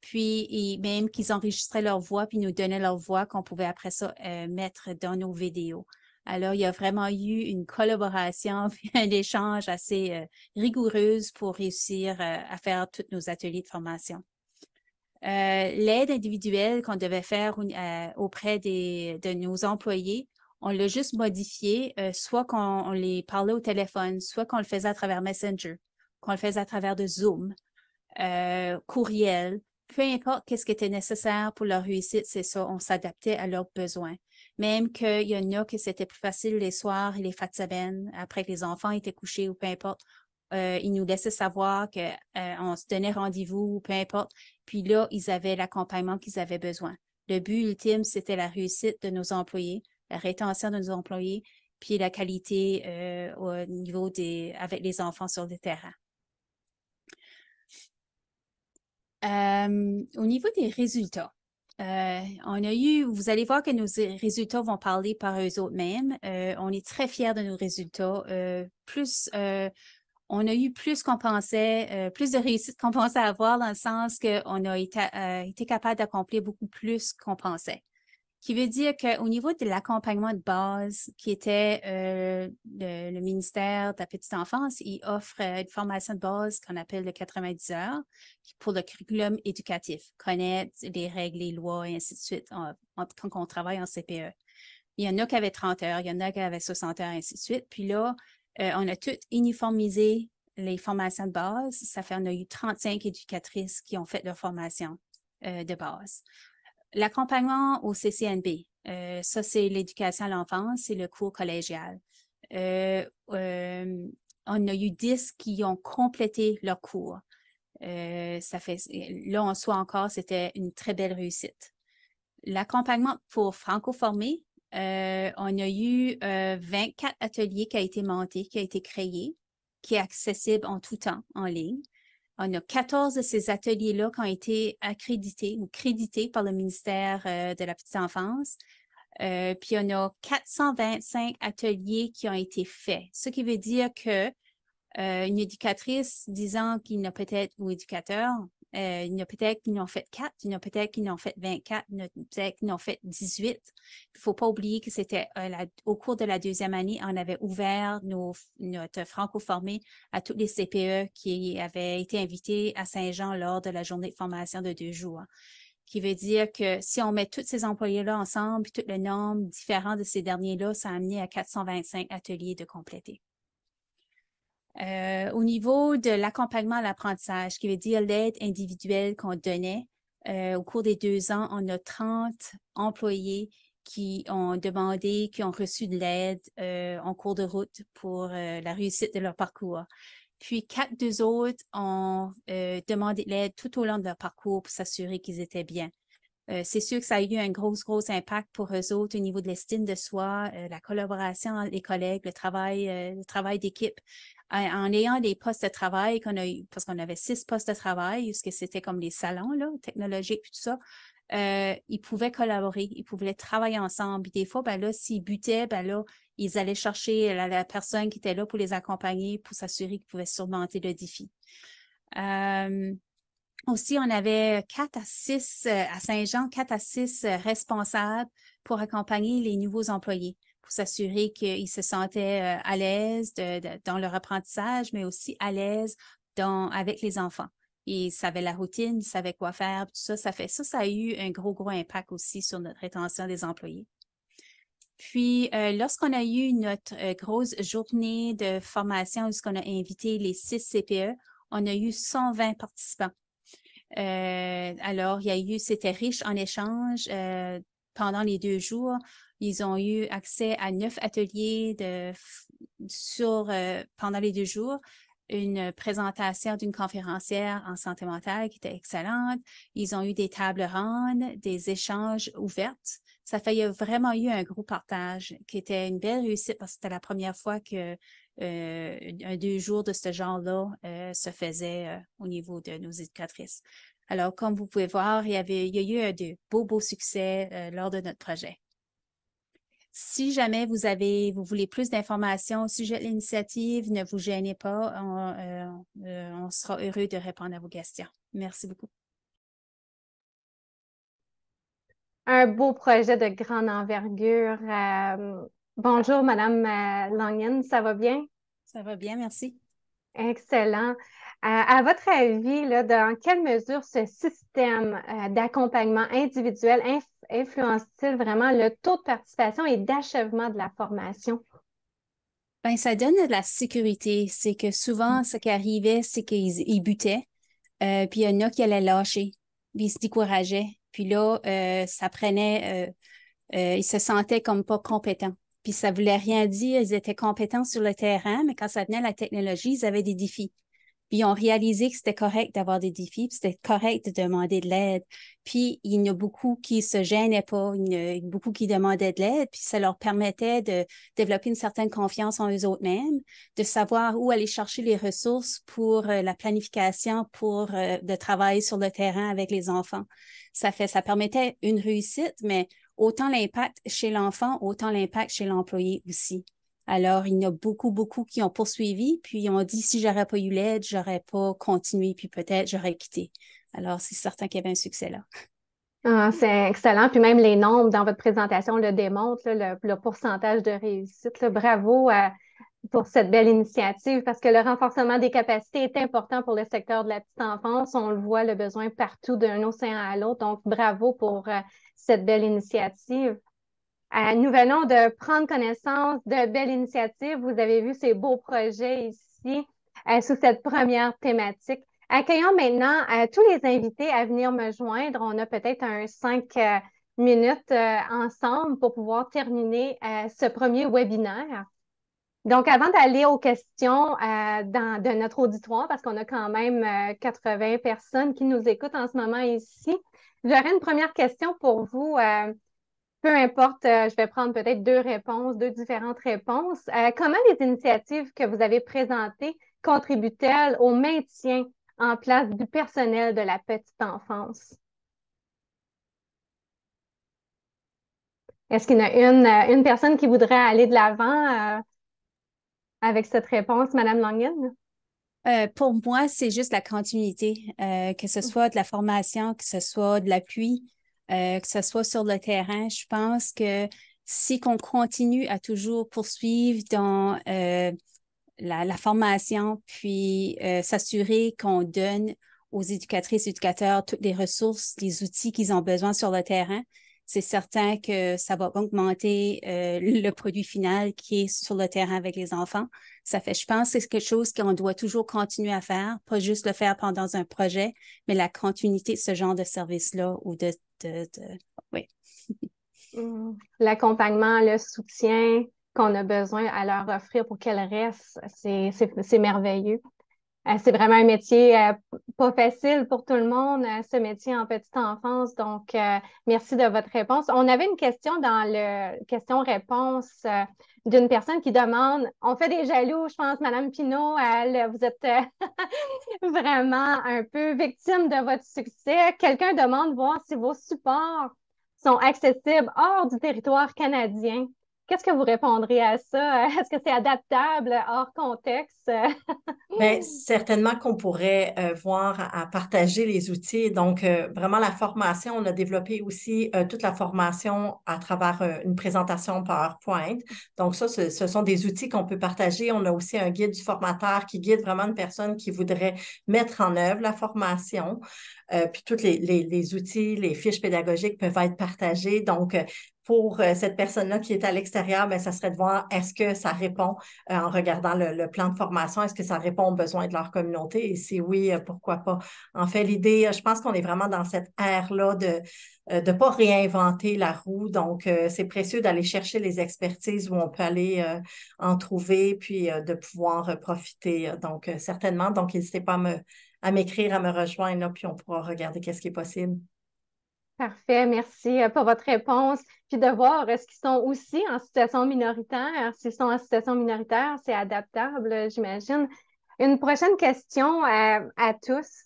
Puis, même qu'ils enregistraient leur voix, puis nous donnaient leur voix qu'on pouvait après ça mettre dans nos vidéos. Alors, il y a vraiment eu une collaboration, puis un échange assez rigoureuse pour réussir à faire tous nos ateliers de formation. L'aide individuelle qu'on devait faire auprès de nos employés, on l'a juste modifié, soit qu'on les parlait au téléphone, soit qu'on le faisait à travers Messenger, qu'on le faisait à travers de Zoom, courriel. Peu importe qu'est-ce qui était nécessaire pour leur réussite, c'est ça, on s'adaptait à leurs besoins. Même qu'il y en a que c'était plus facile les soirs et les fins de semaine, après que les enfants étaient couchés ou peu importe. Ils nous laissaient savoir qu'on se donnait rendez-vous ou peu importe. Puis là, ils avaient l'accompagnement qu'ils avaient besoin. Le but ultime, c'était la réussite de nos employés, la rétention de nos employés, puis la qualité au niveau avec les enfants sur le terrain. Au niveau des résultats, vous allez voir que nos résultats vont parler par eux autres mêmes. On est très fiers de nos résultats. On a eu plus qu'on pensait, plus de réussite qu'on pensait avoir dans le sens qu'on a été capable d'accomplir beaucoup plus qu'on pensait. Qui veut dire qu'au niveau de l'accompagnement de base, qui était le ministère de la petite enfance, il offre une formation de base qu'on appelle le 90 heures pour le curriculum éducatif, connaître les règles, les lois et ainsi de suite quand on travaille en CPE. Il y en a qui avaient 30 heures, il y en a qui avaient 60 heures, et ainsi de suite. Puis là, on a tout uniformisé les formations de base. Ça fait, on a eu 35 éducatrices qui ont fait leur formation de base. L'accompagnement au CCNB, ça c'est l'éducation à l'enfance, c'est le cours collégial. On a eu 10 qui ont complété leur cours. Là, en soi encore, c'était une très belle réussite. L'accompagnement pour franco-formés, on a eu 24 ateliers qui a été monté, qui a été créé, qui est accessible en tout temps en ligne. On a 14 de ces ateliers-là qui ont été accrédités ou crédités par le ministère de la petite enfance. Puis on a 425 ateliers qui ont été faits. Ce qui veut dire que Une éducatrice disant qu'il y en a peut-être, ou éducateur, il y en a peut-être qui en ont fait 4, il y en a peut-être qui en ont fait 24, il y en a peut-être qui en ont fait 18. Il ne faut pas oublier que c'était au cours de la 2e année, on avait ouvert notre franco-formé à tous les CPE qui avaient été invités à Saint-Jean lors de la journée de formation de 2 jours. Qui veut dire que si on met tous ces employés-là ensemble, puis tout le nombre différent de ces derniers-là, ça a amené à 425 ateliers de compléter. Au niveau de l'accompagnement à l'apprentissage, qui veut dire l'aide individuelle qu'on donnait, au cours des 2 ans, on a 30 employés qui ont demandé, qui ont reçu de l'aide en cours de route pour la réussite de leur parcours. Puis 4 d'eux autres ont demandé de l'aide tout au long de leur parcours pour s'assurer qu'ils étaient bien. C'est sûr que ça a eu un gros impact pour eux autres au niveau de l'estime de soi, la collaboration entre les collègues, le travail d'équipe. En ayant des postes de travail qu'on a eu, parce qu'on avait 6 postes de travail, parce que c'était comme les salons là, technologiques et tout ça, ils pouvaient collaborer, ils pouvaient travailler ensemble. Puis des fois, ben là, s'ils butaient, ben là, ils allaient chercher la personne qui était là pour les accompagner, pour s'assurer qu'ils pouvaient surmonter le défi. Aussi, on avait 4 à 6 à Saint-Jean, 4 à 6 responsables pour accompagner les nouveaux employés, pour s'assurer qu'ils se sentaient à l'aise dans leur apprentissage, mais aussi à l'aise avec les enfants. Ils savaient la routine, ils savaient quoi faire, tout ça. Ça a eu un gros impact aussi sur notre rétention des employés. Puis, lorsqu'on a eu notre grosse journée de formation, où on a invité les 6 CPE, on a eu 120 participants. Alors, c'était riche en échanges pendant les 2 jours. Ils ont eu accès à 9 ateliers pendant les 2 jours. Une présentation d'une conférencière en santé mentale qui était excellente. Ils ont eu des tables rondes, des échanges ouverts. Il y a vraiment eu un gros partage qui était une belle réussite parce que c'était la première fois que 2 jours de ce genre-là se faisait au niveau de nos éducatrices. Alors, comme vous pouvez voir, il y a eu de beaux succès lors de notre projet. Si jamais vous voulez plus d'informations au sujet de l'initiative, ne vous gênez pas. On sera heureux de répondre à vos questions. Merci beaucoup. Un beau projet de grande envergure. Bonjour, Madame Langen, ça va bien? Ça va bien, merci. Excellent. À votre avis, là, dans quelle mesure ce système d'accompagnement individuel influence-t-il vraiment le taux de participation et d'achèvement de la formation? Bien, ça donne de la sécurité. C'est que souvent, ce qui arrivait, c'est qu'ils butaient, puis il y en a qui allaient lâcher, puis ils se décourageaient. Puis là, ça prenait, ils se sentaient comme pas compétents. Puis ça voulait rien dire, ils étaient compétents sur le terrain, mais quand ça venait à la technologie, ils avaient des défis. Puis ils ont réalisé que c'était correct d'avoir des défis, puis c'était correct de demander de l'aide. Puis il y en a beaucoup qui se gênaient pas, il y en a beaucoup qui demandaient de l'aide, puis ça leur permettait de développer une certaine confiance en eux autres mêmes, de savoir où aller chercher les ressources pour la planification, pour le travail sur le terrain avec les enfants. Ça permettait une réussite, mais autant l'impact chez l'enfant, autant l'impact chez l'employé aussi. Alors, il y en a beaucoup qui ont poursuivi, puis ils ont dit, si j'aurais pas eu l'aide, j'aurais pas continué, puis peut-être j'aurais quitté. Alors, c'est certain qu'il y avait un succès là. Ah, c'est excellent. Puis même les nombres dans votre présentation le démontrent, là, le pourcentage de réussite. Là. Bravo pour cette belle initiative parce que le renforcement des capacités est important pour le secteur de la petite enfance. On le voit, le besoin partout d'un océan à l'autre. Donc, bravo pour cette belle initiative. Nous venons de prendre connaissance de belles initiatives. Vous avez vu ces beaux projets ici sous cette première thématique. Accueillons maintenant tous les invités à venir me joindre. On a peut-être 5 minutes ensemble pour pouvoir terminer ce premier webinaire. Donc, avant d'aller aux questions de notre auditoire, parce qu'on a quand même 80 personnes qui nous écoutent en ce moment ici, j'aurais une première question pour vous. Peu importe, je vais prendre peut-être 2 différentes réponses. Comment les initiatives que vous avez présentées contribuent-elles au maintien en place du personnel de la petite enfance? Est-ce qu'il y a une personne qui voudrait aller de l'avant avec cette réponse, Madame Langen? Pour moi, c'est juste la continuité, que ce soit de la formation, que ce soit de l'appui, que ce soit sur le terrain. Je pense que si qu'on continue à toujours poursuivre dans la formation, puis s'assurer qu'on donne aux éducatrices et éducateurs toutes les ressources, les outils qu'ils ont besoin sur le terrain, c'est certain que ça va augmenter le produit final qui est sur le terrain avec les enfants. Ça fait, je pense que c'est quelque chose qu'on doit toujours continuer à faire, pas juste le faire pendant un projet, mais la continuité de ce genre de service-là ou oui. L'accompagnement, le soutien qu'on a besoin à leur offrir pour qu'elles restent, c'est merveilleux. C'est vraiment un métier pas facile pour tout le monde, ce métier en petite enfance. Donc, merci de votre réponse. On avait une question dans le question-réponse d'une personne qui demande, on fait des jaloux, je pense, Madame Pinault, vous êtes vraiment un peu victime de votre succès. Quelqu'un demande voir si vos supports sont accessibles hors du territoire canadien. Qu'est-ce que vous répondrez à ça? Est-ce que c'est adaptable hors contexte? Bien, certainement qu'on pourrait voir à partager les outils. Donc, vraiment, la formation, on a développé aussi toute la formation à travers une présentation PowerPoint. Donc, ça, ce sont des outils qu'on peut partager. On a aussi un guide du formateur qui guide vraiment une personne qui voudrait mettre en œuvre la formation. Puis, tous les outils, les fiches pédagogiques peuvent être partagées. Donc, pour cette personne-là qui est à l'extérieur, bien, ça serait de voir est-ce que ça répond en regardant le plan de formation, est-ce que ça répond aux besoins de leur communauté? Et si oui, pourquoi pas? En fait, l'idée, je pense qu'on est vraiment dans cette ère-là de ne pas réinventer la roue. Donc, c'est précieux d'aller chercher les expertises où on peut aller en trouver, puis de pouvoir profiter. Donc, certainement. Donc, n'hésitez pas à m'écrire, à me rejoindre, là, puis on pourra regarder qu'est-ce qui est possible. Parfait, merci pour votre réponse. Puis de voir, est-ce qu'ils sont aussi en situation minoritaire? S'ils sont en situation minoritaire, c'est adaptable, j'imagine. Une prochaine question à tous.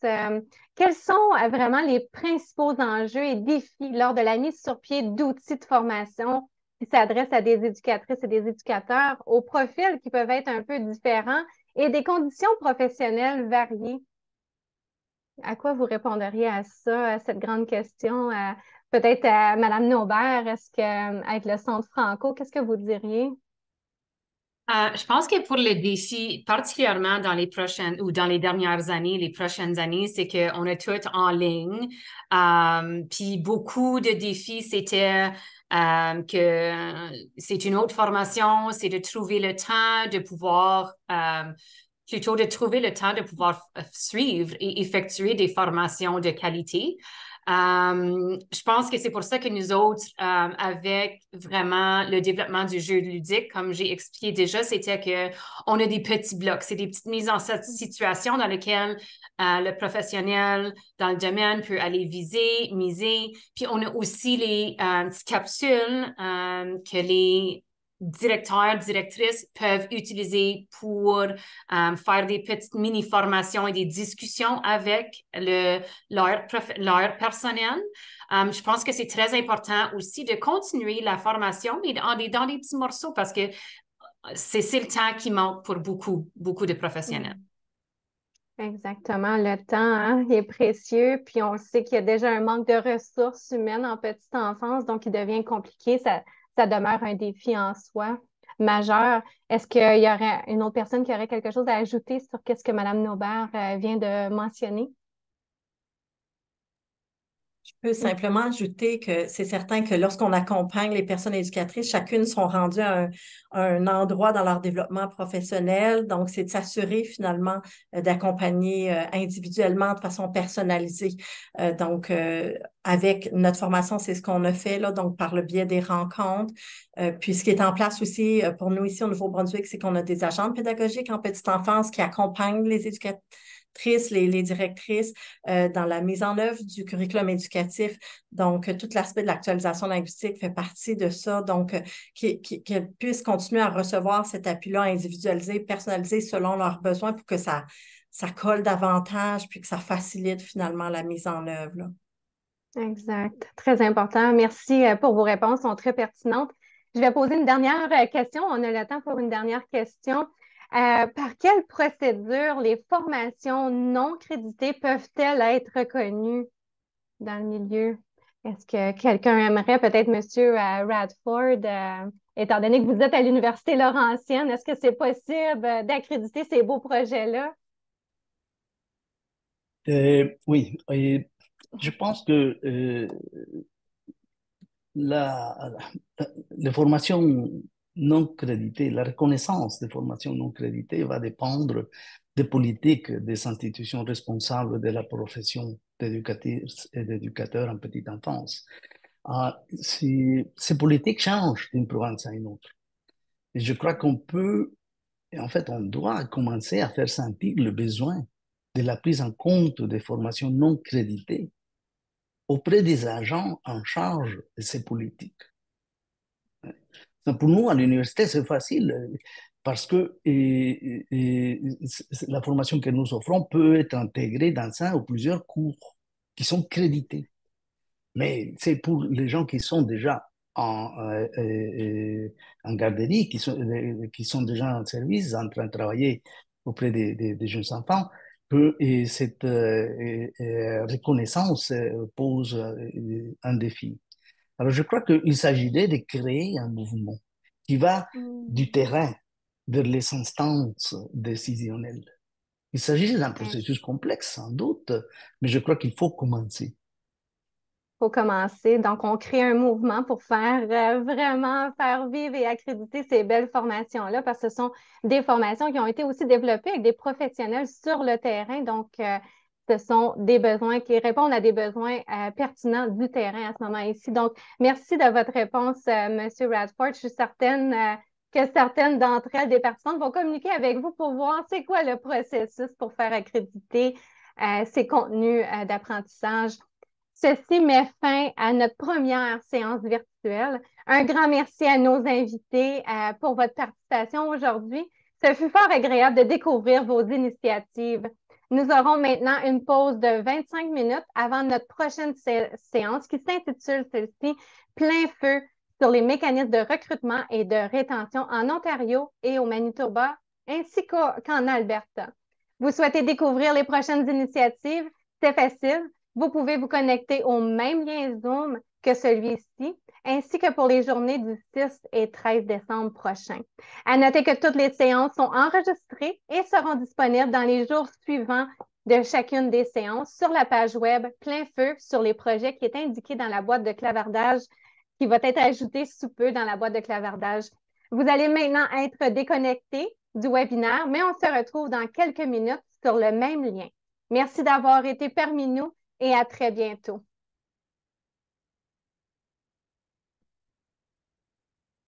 Quels sont vraiment les principaux enjeux et défis lors de la mise sur pied d'outils de formation qui s'adressent à des éducatrices et des éducateurs aux profils qui peuvent être un peu différents et des conditions professionnelles variées? À quoi vous répondriez à ça, à cette grande question? Peut-être à Mme Naubert, avec le Centre Franco, qu'est-ce que vous diriez? Je pense que pour les défis, particulièrement dans les prochaines ou dans les dernières années, les prochaines années, c'est qu'on est tout en ligne. Puis beaucoup de défis, c'était que c'est une autre formation, c'est de trouver le temps de pouvoir plutôt de trouver le temps de pouvoir suivre et effectuer des formations de qualité. Je pense que c'est pour ça que nous autres, avec vraiment le développement du jeu ludique, comme j'ai expliqué déjà, c'était que on a des petits blocs, c'est des petites mises en situation dans lesquelles le professionnel dans le domaine peut aller miser. Puis on a aussi les petites capsules que les directeurs, directrices peuvent utiliser pour faire des petites mini-formations et des discussions avec leur personnel. Je pense que c'est très important aussi de continuer la formation, mais dans des petits morceaux parce que c'est le temps qui manque pour beaucoup de professionnels. Exactement, le temps, hein, il est précieux, puis on sait qu'il y a déjà un manque de ressources humaines en petite enfance, donc il devient compliqué. Ça demeure un défi en soi majeur. Est-ce qu'il y aurait une autre personne qui aurait quelque chose à ajouter sur ce que Mme Naubert vient de mentionner? Je peux simplement ajouter que c'est certain que lorsqu'on accompagne les personnes éducatrices, chacune sont rendues à un endroit dans leur développement professionnel. Donc, c'est de s'assurer finalement d'accompagner individuellement de façon personnalisée. Donc, avec notre formation, c'est ce qu'on a fait là, donc par le biais des rencontres. Puis, ce qui est en place aussi pour nous ici au Nouveau-Brunswick, c'est qu'on a des agentes pédagogiques en petite enfance qui accompagnent les éducatrices, les directrices dans la mise en œuvre du curriculum éducatif. Donc, tout l'aspect de l'actualisation linguistique fait partie de ça. Donc, qu'elles puissent continuer à recevoir cet appui-là individualisé, personnalisé selon leurs besoins pour que ça colle davantage puis que ça facilite finalement la mise en œuvre, là. Exact. Très important. Merci pour vos réponses, elles sont très pertinentes. Je vais poser une dernière question. On a le temps pour une dernière question. Par quelle procédure les formations non créditées peuvent-elles être reconnues dans le milieu? Est-ce que quelqu'un aimerait, peut-être Monsieur Radford, étant donné que vous êtes à l'Université Laurentienne, est-ce que c'est possible d'accréditer ces beaux projets-là? Oui, et je pense que la, les formations non créditées, la reconnaissance des formations non créditées va dépendre des politiques des institutions responsables de la profession d'éducatrice et d'éducateur en petite enfance. Ces politiques changent d'une province à une autre. Et je crois qu'on peut, et en fait, on doit commencer à faire sentir le besoin de la prise en compte des formations non créditées auprès des agents en charge de ces politiques. Pour nous, à l'université, c'est facile parce que la formation que nous offrons peut être intégrée dans un ou plusieurs cours qui sont crédités. Mais c'est pour les gens qui sont déjà en garderie, qui sont déjà en service, en train de travailler auprès des jeunes enfants, que cette reconnaissance pose un défi. Alors, je crois qu'il s'agirait de créer un mouvement qui va du terrain vers les instances décisionnelles. Il s'agit d'un processus complexe, sans doute, mais je crois qu'il faut commencer. Faut commencer. Donc, on crée un mouvement pour faire vraiment faire vivre et accréditer ces belles formations-là, parce que ce sont des formations qui ont été aussi développées avec des professionnels sur le terrain. Donc, ce sont des besoins qui répondent à des besoins pertinents du terrain à ce moment ici. Donc, merci de votre réponse, Monsieur Radford. Je suis certaine que certaines d'entre elles, des participantes, vont communiquer avec vous pour voir c'est quoi le processus pour faire accréditer ces contenus d'apprentissage. Ceci met fin à notre première séance virtuelle. Un grand merci à nos invités pour votre participation aujourd'hui. Ce fut fort agréable de découvrir vos initiatives. Nous aurons maintenant une pause de 25 minutes avant notre prochaine séance qui s'intitule celle-ci Plein feu sur les mécanismes de recrutement et de rétention en Ontario et au Manitoba, ainsi qu'en Alberta. Vous souhaitez découvrir les prochaines initiatives? C'est facile. Vous pouvez vous connecter au même lien Zoom que celui-ci, ainsi que pour les journées du 6 et 13 décembre prochains. À noter que toutes les séances sont enregistrées et seront disponibles dans les jours suivants de chacune des séances sur la page web Plein Feu sur les projets qui est indiqué dans la boîte de clavardage qui va être ajoutée sous peu dans la boîte de clavardage. Vous allez maintenant être déconnecté du webinaire, mais on se retrouve dans quelques minutes sur le même lien. Merci d'avoir été parmi nous et à très bientôt.